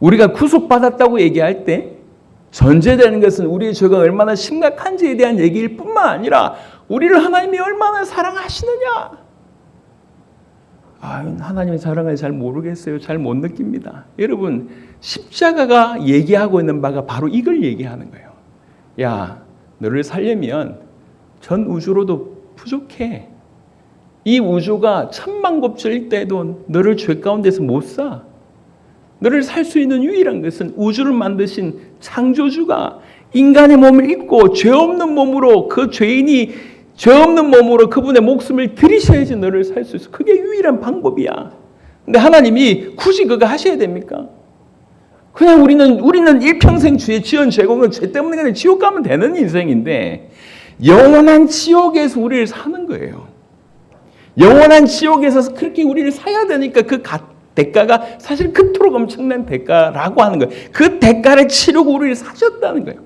우리가 구속받았다고 얘기할 때 전제되는 것은 우리의 죄가 얼마나 심각한지에 대한 얘기일 뿐만 아니라 우리를 하나님이 얼마나 사랑하시느냐. 하나님의 사랑을 잘 모르겠어요. 잘 못 느낍니다. 여러분, 십자가가 얘기하고 있는 바가 바로 이걸 얘기하는 거예요. 야, 너를 살려면 전 우주로도 부족해. 이 우주가 1000만 곱절일 때도 너를 죄 가운데서 못 사. 너를 살 수 있는 유일한 것은 우주를 만드신 창조주가 인간의 몸을 입고 죄 없는 몸으로, 그 죄인이 죄 없는 몸으로 그분의 목숨을 들이셔야지 너를 살 수 있어. 그게 유일한 방법이야. 근데 하나님이 굳이 그거 하셔야 됩니까? 그냥 우리는 일평생 죄 지은 죄공은 죄 때문에 그냥 지옥 가면 되는 인생인데 영원한 지옥에서 우리를 사는 거예요. 영원한 지옥에서 그렇게 우리를 사야 되니까 그 대가가 사실 그토록 엄청난 대가라고 하는 거예요. 그 대가를 치르고 우리를 사셨다는 거예요.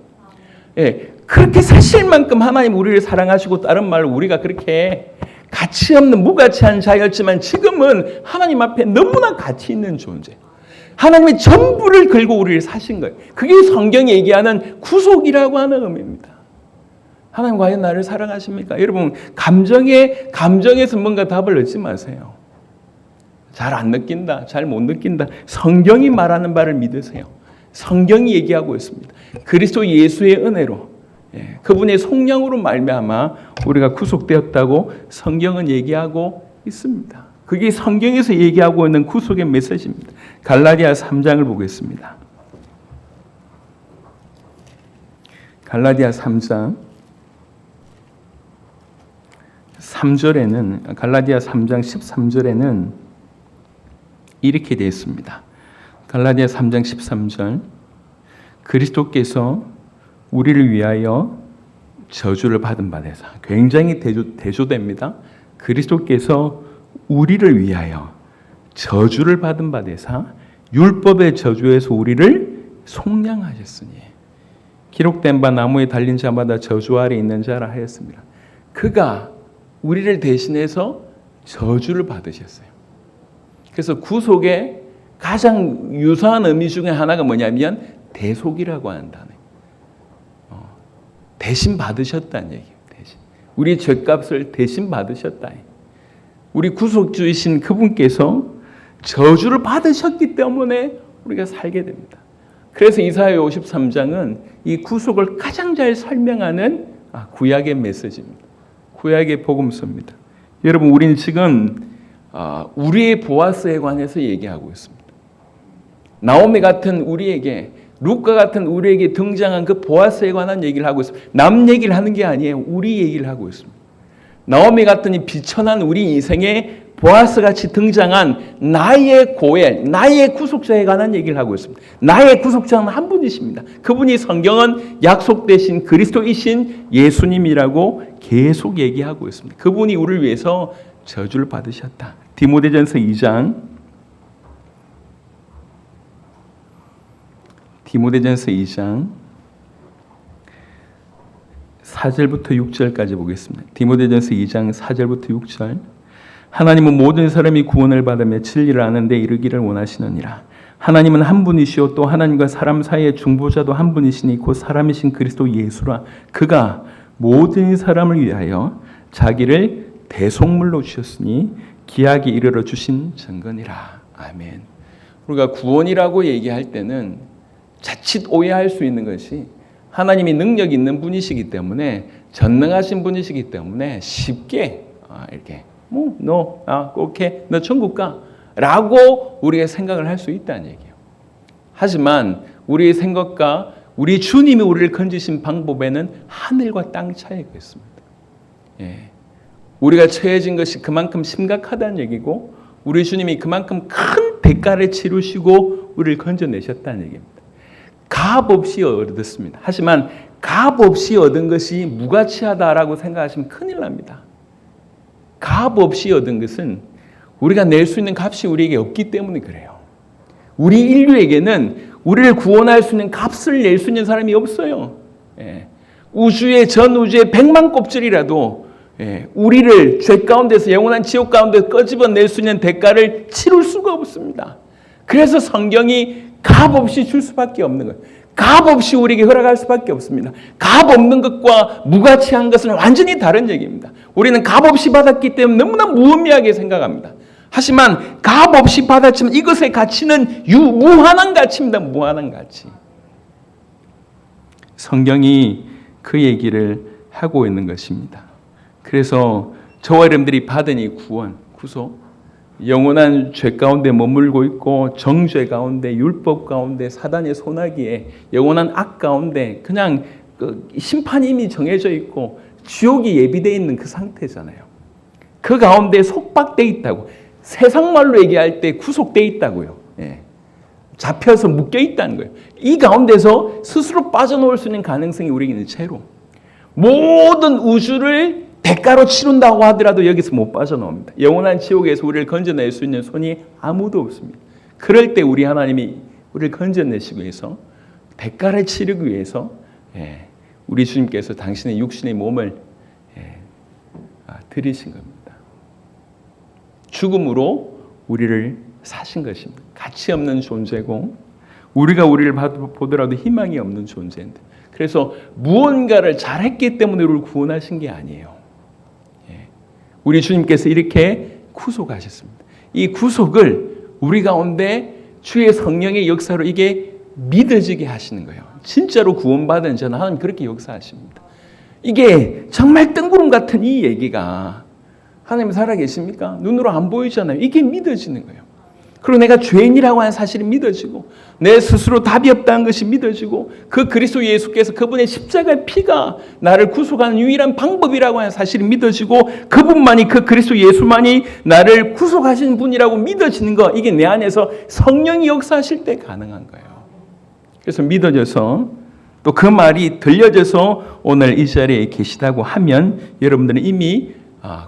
예, 그렇게 사실만큼 하나님 우리를 사랑하시고, 다른 말로 우리가 그렇게 가치 없는 무가치한 자였지만 지금은 하나님 앞에 너무나 가치 있는 존재. 하나님의 전부를 걸고 우리를 사신 거예요. 그게 성경이 얘기하는 구속이라고 하는 의미입니다. 하나님 과연 나를 사랑하십니까? 여러분, 감정에서 뭔가 답을 얻지 마세요. 잘 안 느낀다, 잘 못 느낀다. 성경이 말하는 바를 믿으세요. 성경이 얘기하고 있습니다. 그리스도 예수의 은혜로, 그분의 속량으로 말미암아 우리가 구속되었다고 성경은 얘기하고 있습니다. 그게 성경에서 얘기하고 있는 구속의 메시지입니다. 갈라디아 3장을 보겠습니다. 갈라디아 3장 3절에는, 갈라디아 3장 13절에는 이렇게 되어 있습니다. 갈라디아 3장 13절, 그리스도께서 우리를 위하여 저주를 받은 바 되사. 굉장히 대조됩니다. 그리스도께서 우리를 위하여 저주를 받은 바 되사 율법의 저주에서 우리를 속량하셨으니 기록된 바 나무에 달린 자마다 저주 아래 있는 자라 하였습니다. 그가 우리를 대신해서 저주를 받으셨어요. 그래서 구속의 가장 유사한 의미 중에 하나가 뭐냐면 대속이라고 하는 단어예요. 대신 받으셨다는 얘기예요. 대신. 우리 죄값을 대신 받으셨다. 우리 구속주이신 그분께서 저주를 받으셨기 때문에 우리가 살게 됩니다. 그래서 이사야 53장은 이 구속을 가장 잘 설명하는 구약의 메시지입니다. 구약의 복음서입니다. 여러분, 우리는 지금 우리의 보아스에 관해서 얘기하고 있습니다. 나오미 같은 우리에게, 루카 같은 우리에게 등장한 그 보아스에 관한 얘기를 하고 있습니다. 남 얘기를 하는 게 아니에요. 우리 얘기를 하고 있습니다. 나오미 같은 이 비천한 우리 인생에 보아스같이 등장한 나의 고엘, 나의 구속자에 관한 얘기를 하고 있습니다. 나의 구속자는 한 분이십니다. 그분이 성경은 약속되신 그리스도이신 예수님이라고 계속 얘기하고 있습니다. 그분이 우리를 위해서 저주를 받으셨다. 디모데전서 2장 4절부터 6절까지 보겠습니다. 디모데전서 2장 4절부터 6절. 하나님은 모든 사람이 구원을 받으며 진리를 아는 데 이르기를 원하시느니라. 하나님은 한 분이시요 또 하나님과 사람 사이의 중보자도 한 분이시니 곧 사람이신 그리스도 예수라. 그가 모든 사람을 위하여 자기를 대속물로 주셨으니 기약이 이르러 주신 증거니라. 아멘. 우리가 구원이라고 얘기할 때는 자칫 오해할 수 있는 것이, 하나님이 능력 있는 분이시기 때문에, 전능하신 분이시기 때문에 쉽게 이렇게 오케이, 너 천국 가 라고 우리가 생각을 할 수 있다는 얘기예요. 하지만 우리의 생각과 우리 주님이 우리를 건지신 방법에는 하늘과 땅 차이가 있습니다. 우리가 처해진 것이 그만큼 심각하다는 얘기고, 우리 주님이 그만큼 큰 대가를 치르시고 우리를 건져내셨다는 얘기입니다. 값 없이 얻었습니다. 하지만 값 없이 얻은 것이 무가치하다라고 생각하시면 큰일 납니다. 값 없이 얻은 것은 우리가 낼 수 있는 값이 우리에게 없기 때문에 그래요. 우리 인류에게는 우리를 구원할 수 있는 값을 낼 수 있는 사람이 없어요. 우주의 전 우주의 100만 곱절이라도 우리를 죄 가운데서 영원한 지옥 가운데 꺼집어낼 수 있는 대가를 치룰 수가 없습니다. 그래서 성경이 값 없이 줄 수밖에 없는 거예요. 값 없이 우리에게 허락할 수밖에 없습니다. 값 없는 것과 무가치한 것은 완전히 다른 얘기입니다. 우리는 값 없이 받았기 때문에 너무나 무의미하게 생각합니다. 하지만 값 없이 받았지만 이것의 가치는 무한한 가치입니다. 무한한 가치. 성경이 그 얘기를 하고 있는 것입니다. 그래서 저와 여러분들이 받은 이 구원, 구속, 영원한 죄 가운데 머물고 있고 정죄 가운데, 율법 가운데, 사단의 소나기에 영원한 악 가운데 그냥 심판이 이미 정해져 있고 지옥이 예비되어 있는 그 상태잖아요. 그 가운데 속박되어 있다고. 세상 말로 얘기할 때 구속되어 있다고요. 잡혀서 묶여 있다는 거예요. 이 가운데서 스스로 빠져나올 수 있는 가능성이 우리에게는 제로. 모든 우주를 대가로 치른다고 하더라도 여기서 못 빠져나옵니다. 영원한 지옥에서 우리를 건져낼 수 있는 손이 아무도 없습니다. 그럴 때 우리 하나님이 우리를 건져내시기 위해서, 대가를 치르기 위해서 우리 주님께서 당신의 육신의 몸을 드리신 겁니다. 죽음으로 우리를 사신 것입니다. 가치 없는 존재고 우리가 우리를 보더라도 희망이 없는 존재인데, 그래서 무언가를 잘했기 때문에 우리를 구원하신 게 아니에요. 우리 주님께서 이렇게 구속하셨습니다. 이 구속을 우리 가운데 주의 성령의 역사로 이게 믿어지게 하시는 거예요. 진짜로 구원받은 저는 하나님 그렇게 역사하십니다. 이게 정말 뜬구름 같은 이 얘기가 하나님 살아계십니까? 눈으로 안 보이잖아요. 이게 믿어지는 거예요. 그리고 내가 죄인이라고 하는 사실이 믿어지고 내 스스로 답이 없다는 것이 믿어지고 그 그리스도 예수께서 그분의 십자가의 피가 나를 구속하는 유일한 방법이라고 하는 사실이 믿어지고 그분만이, 그 그리스도 예수만이 나를 구속하시는 분이라고 믿어지는 거, 이게 내 안에서 성령이 역사하실 때 가능한 거예요. 그래서 믿어져서 또 그 말이 들려져서 오늘 이 자리에 계시다고 하면 여러분들은 이미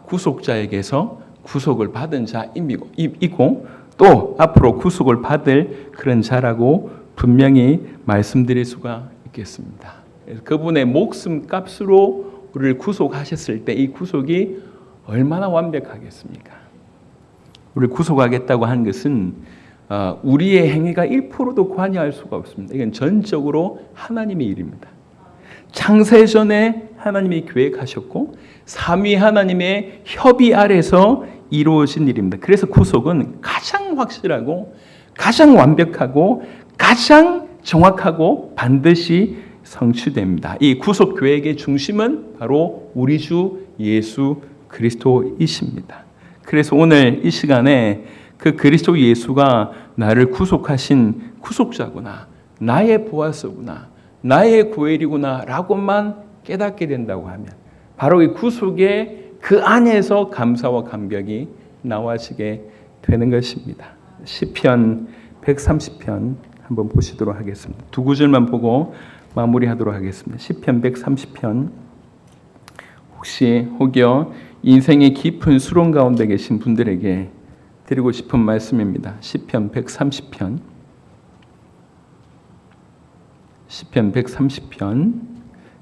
구속자에게서 구속을 받은 자이고 또 앞으로 구속을 받을 그런 자라고 분명히 말씀드릴 수가 있겠습니다. 그분의 목숨 값으로 우리를 구속하셨을 때 이 구속이 얼마나 완벽하겠습니까? 우리를 구속하겠다고 하는 것은 우리의 행위가 1%도 관여할 수가 없습니다. 이건 전적으로 하나님의 일입니다. 창세전에 하나님이 계획하셨고 삼위 하나님의 협의 아래서 이루어진 일입니다. 그래서 구속은 가장 확실하고 가장 완벽하고 가장 정확하고 반드시 성취됩니다. 이 구속 계획의 중심은 바로 우리 주 예수 그리스도이십니다. 그래서 오늘 이 시간에 그 그리스도 예수가 나를 구속하신 구속자구나, 나의 보아서구나, 나의 구엘이구나 라고만 깨닫게 된다고 하면 바로 이 구속의 그 안에서 감사와 감격이 나와지게 되는 것입니다. 시편 130편 한번 보시도록 하겠습니다. 두 구절만 보고 마무리하도록 하겠습니다. 시편 130편, 혹여 인생의 깊은 수렁 가운데 계신 분들에게 드리고 싶은 말씀입니다. 시편 130편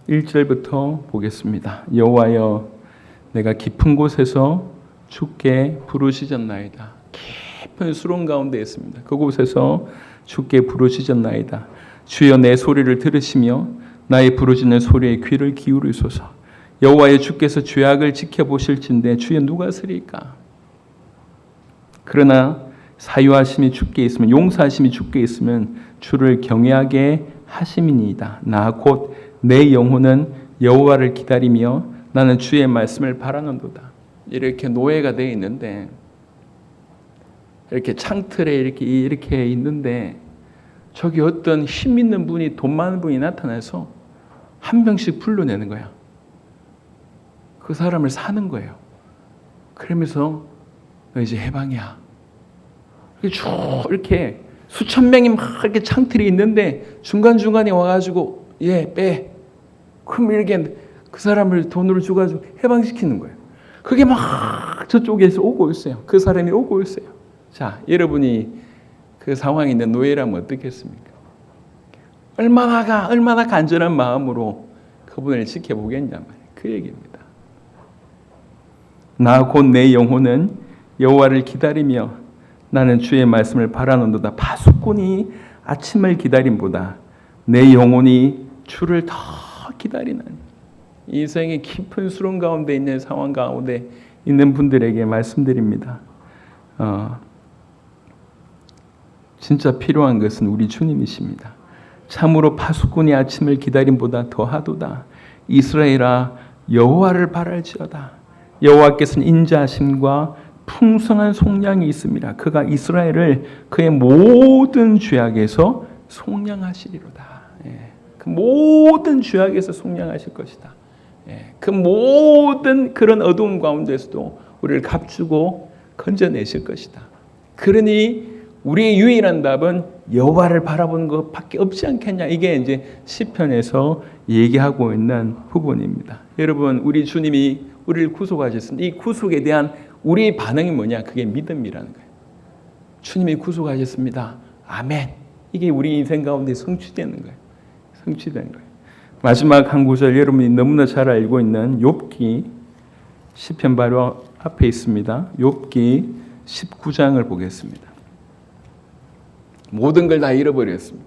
1절부터 보겠습니다. 여호와여, 내가 깊은 곳에서 주께 부르짖었나이다. 깊은 수렁 가운데 있습니다. 그곳에서 주께 부르짖었나이다. 주여, 내 소리를 들으시며 나의 부르짖는 소리에 귀를 기울이소서. 여호와여, 주께서 죄악을 지켜보실진대 주여 누가 쓰리까? 그러나 사유하심이 주께 있으면, 용서하심이 주께 있으면 주를 경외하게 하심이니이다. 나 곧 내 영혼은 여호와를 기다리며 나는 주의 말씀을 바라는도다. 이렇게 노예가 되어 있는데, 이렇게 창틀에 이렇게 있는데 저기 어떤 힘 있는 분이, 돈 많은 분이 나타나서 한 명씩 불러내는 거야. 그 사람을 사는 거예요. 그러면서 너 이제 해방이야. 이렇게 수천 명이 막 이렇게 창틀이 있는데 중간중간에 와가지고 빼. 그럼 이렇게 그 사람을 돈으로 주가지고 해방시키는 거예요. 그게 막 저쪽에서 오고 있어요. 그 사람이 오고 있어요. 자, 여러분이 그 상황에 있는 노예라면 어떻겠습니까? 얼마나 간절한 마음으로 그분을 지켜보겠냐 말이에요. 그 얘기입니다. 나 곧 내 영혼은 여호와를 기다리며 나는 주의 말씀을 바라는도다. 파수꾼이 아침을 기다림보다 내 영혼이 주를 더 기다리나니. 인생의 깊은 수렁 가운데 있는 상황 가운데 있는 분들에게 말씀드립니다. 진짜 필요한 것은 우리 주님이십니다. 참으로 파수꾼이 아침을 기다림보다 더하도다. 이스라엘아, 여호와를 바랄지어다. 여호와께서는 인자하심과 풍성한 속량이 있습니다. 그가 이스라엘을 그의 모든 죄악에서 속량하시리로다. 그 모든 죄악에서 속량하실 것이다. 그 모든 그런 어두움 가운데서도 우리를 값주고 건져내실 것이다. 그러니 우리의 유일한 답은 여호와를 바라보는 것밖에 없지 않겠냐. 이게 이제 시편에서 얘기하고 있는 부분입니다. 여러분, 우리 주님이 우리를 구속하셨습니다. 이 구속에 대한 우리의 반응이 뭐냐? 그게 믿음이라는 거예요. 주님이 구속하셨습니다. 아멘. 이게 우리 인생 가운데 성취되는 거예요. 성취되는 거예요. 마지막 한 구절, 여러분이 너무나 잘 알고 있는 욥기 시편 바로 앞에 있습니다. 욥기 19장을 보겠습니다. 모든 걸 다 잃어버렸습니다.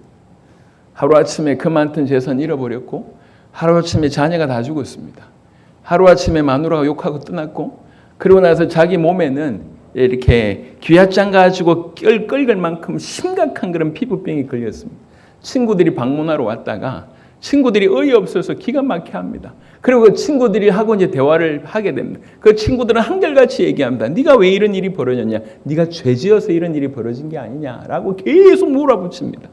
하루아침에 그 많던 재산 잃어버렸고, 하루아침에 자녀가 다 죽었습니다. 하루아침에 마누라가 욕하고 떠났고, 그러고 나서 자기 몸에는 이렇게 귀앗장 가지고 끓을 만큼 심각한 그런 피부병이 걸렸습니다. 친구들이 방문하러 왔다가 친구들이 어이없어서 기가 막혀 합니다. 그리고 그 친구들이 하고 이제 대화를 하게 됩니다. 그 친구들은 한결같이 얘기합니다. 네가 왜 이런 일이 벌어졌냐? 네가 죄지어서 이런 일이 벌어진 게 아니냐라고 계속 몰아붙입니다.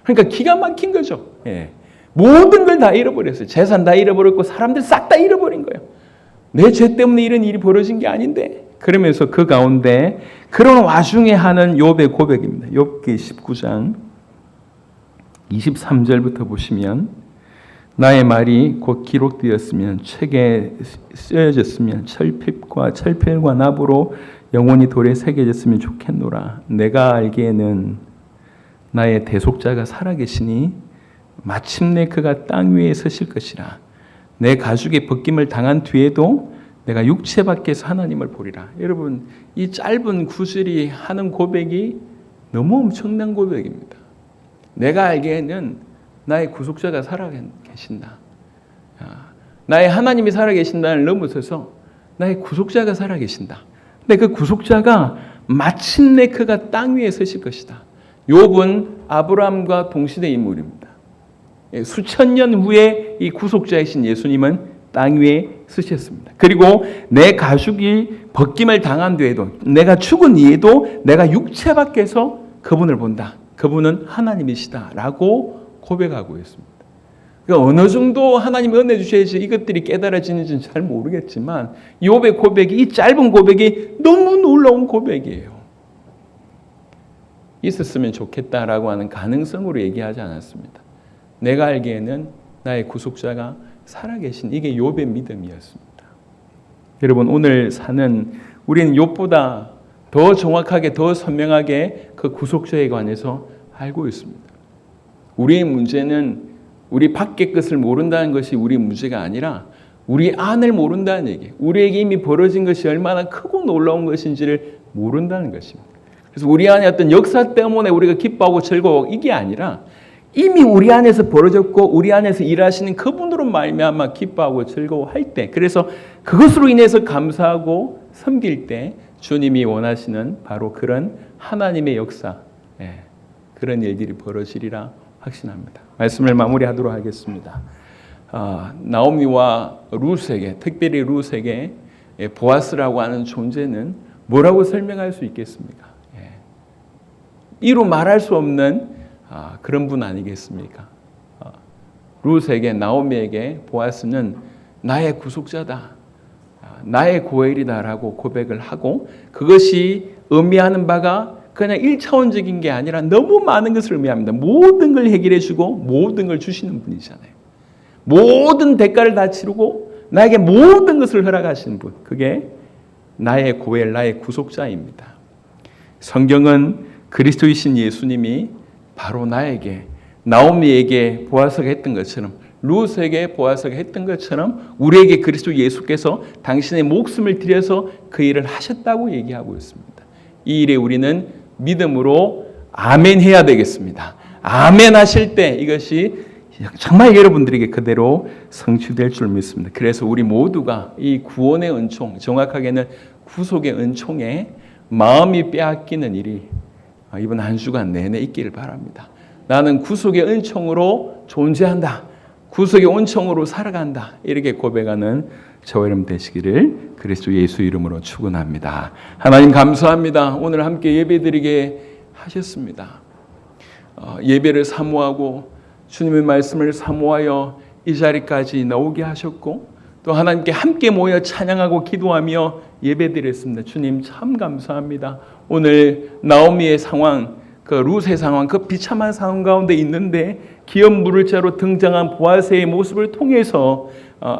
그러니까 기가 막힌 거죠. 예. 모든 걸 다 잃어버렸어요. 재산 다 잃어버렸고 사람들 싹 다 잃어버린 거예요. 내 죄 때문에 이런 일이 벌어진 게 아닌데. 그러면서 그 가운데 그런 와중에 하는 욥의 고백입니다. 욥기 19장 23절부터 보시면 나의 말이 곧 기록되었으면 책에 쓰여졌으면 철필과 납으로 영원히 돌에 새겨졌으면 좋겠노라. 내가 알기에는 나의 대속자가 살아계시니 마침내 그가 땅 위에 서실 것이라. 내 가죽의 벗김을 당한 뒤에도 내가 육체 밖에서 하나님을 보리라. 여러분, 이 짧은 구절이 하는 고백이 너무 엄청난 고백입니다. 내가 알기에는 나의 구속자가 살아계신다. 나의 하나님이 살아계신다를 넘어서서 나의 구속자가 살아계신다. 근데 그 구속자가 마침내 그가 땅 위에 서실 것이다. 욥은 아브라함과 동시대 인물입니다. 수천 년 후에 이 구속자이신 예수님은 땅 위에 서셨습니다. 그리고 내 가죽이 벗김을 당한 뒤에도, 내가 죽은 이에도 내가 육체 밖에서 그분을 본다. 그분은 하나님이시다라고 고백하고 있습니다. 그러니까 어느 정도 하나님이 은혜 주셔야지 이것들이 깨달아지는지는 잘 모르겠지만 욥의 고백이, 이 짧은 고백이 너무 놀라운 고백이에요. 있었으면 좋겠다라고 하는 가능성으로 얘기하지 않았습니다. 내가 알기에는 나의 구속자가 살아계신, 이게 욥의 믿음이었습니다. 여러분, 오늘 사는 우리는 욥보다 더 정확하게, 더 선명하게 그 구속자에 관해서 알고 있습니다. 우리의 문제는 우리 밖의 것을 모른다는 것이 우리 문제가 아니라 우리 안을 모른다는 얘기예요. 우리에게 이미 벌어진 것이 얼마나 크고 놀라운 것인지를 모른다는 것입니다. 그래서 우리 안에 어떤 역사 때문에 우리가 기뻐하고 즐거워, 이게 아니라 이미 우리 안에서 벌어졌고 우리 안에서 일하시는 그분으로 말미암아 기뻐하고 즐거워할 때, 그래서 그것으로 인해서 감사하고 섬길 때 주님이 원하시는 바로 그런 하나님의 역사, 그런 일들이 벌어지리라 확신합니다. 말씀을 마무리하도록 하겠습니다. 나오미와 룻에게, 특별히 룻에게 보아스라고 하는 존재는 뭐라고 설명할 수 있겠습니까? 이루 말할 수 없는 그런 분 아니겠습니까? 룻에게, 나오미에게 보아스는 나의 구속자다, 나의 고엘이다라고 고백을 하고, 그것이 의미하는 바가 그냥 1차원적인 게 아니라 너무 많은 것을 의미합니다. 모든 걸 해결해 주고 모든 걸 주시는 분이잖아요. 모든 대가를 다 치르고 나에게 모든 것을 허락하시는 분, 그게 나의 고엘, 나의 구속자입니다. 성경은 그리스도이신 예수님이 바로 나에게, 나오미에게 보아스가 했던 것처럼, 룻에게 보아스가 했던 것처럼 우리에게 그리스도 예수께서 당신의 목숨을 들여서 그 일을 하셨다고 얘기하고 있습니다. 이 일에 우리는 믿음으로 아멘 해야 되겠습니다. 아멘 하실 때 이것이 정말 여러분들에게 그대로 성취될 줄 믿습니다. 그래서 우리 모두가 이 구원의 은총, 정확하게는 구속의 은총에 마음이 빼앗기는 일이 이번 한 주간 내내 있기를 바랍니다. 나는 구속의 은총으로 존재한다. 구속의 은총으로 살아간다. 이렇게 고백하는 저와 여러분 되시기를 그리스도 예수 이름으로 축원합니다. 하나님 감사합니다. 오늘 함께 예배드리게 하셨습니다. 예배를 사모하고 주님의 말씀을 사모하여 이 자리까지 나오게 하셨고, 또 하나님께 함께 모여 찬양하고 기도하며 예배드렸습니다. 주님 참 감사합니다. 오늘 나오미의 상황, 그 룻의 상황, 그 비참한 상황 가운데 있는데 기업 물을 자로 등장한 보아스의 모습을 통해서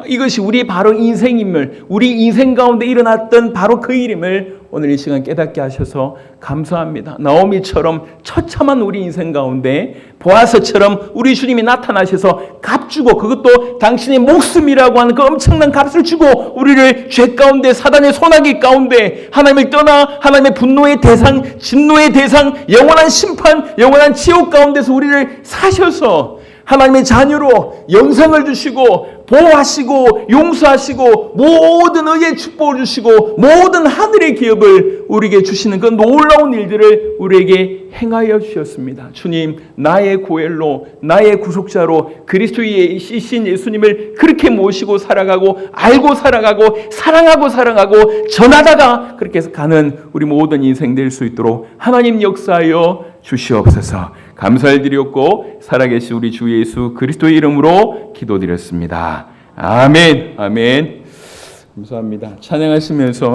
이것이 우리 바로 인생 인물, 우리 인생 가운데 일어났던 바로 그 일임을 오늘 이 시간 깨닫게 하셔서 감사합니다. 나오미처럼 처참한 우리 인생 가운데 보아스처럼 우리 주님이 나타나셔서 값주고, 그것도 당신의 목숨이라고 하는 그 엄청난 값을 주고 우리를 죄 가운데, 사단의 소나기 가운데, 하나님을 떠나 하나님의 분노의 대상, 진노의 대상, 영원한 심판, 영원한 지옥 가운데서 우리를 사셔서 하나님의 자녀로 영생을 주시고 보호하시고 용서하시고 모든 의의 축복을 주시고 모든 하늘의 기업을 우리에게 주시는 그 놀라운 일들을 우리에게 행하여 주셨습니다. 주님, 나의 고엘로, 나의 구속자로 그리스도의 신 예수님을 그렇게 모시고 살아가고 알고 살아가고 사랑하고 전하다가 그렇게 해서 가는 우리 모든 인생 될 수 있도록 하나님 역사하여 주시옵소서. 감사를 드렸고 살아계신 우리 주 예수 그리스도의 이름으로 기도드렸습니다. 아멘. 아멘. 감사합니다. 찬양하시면서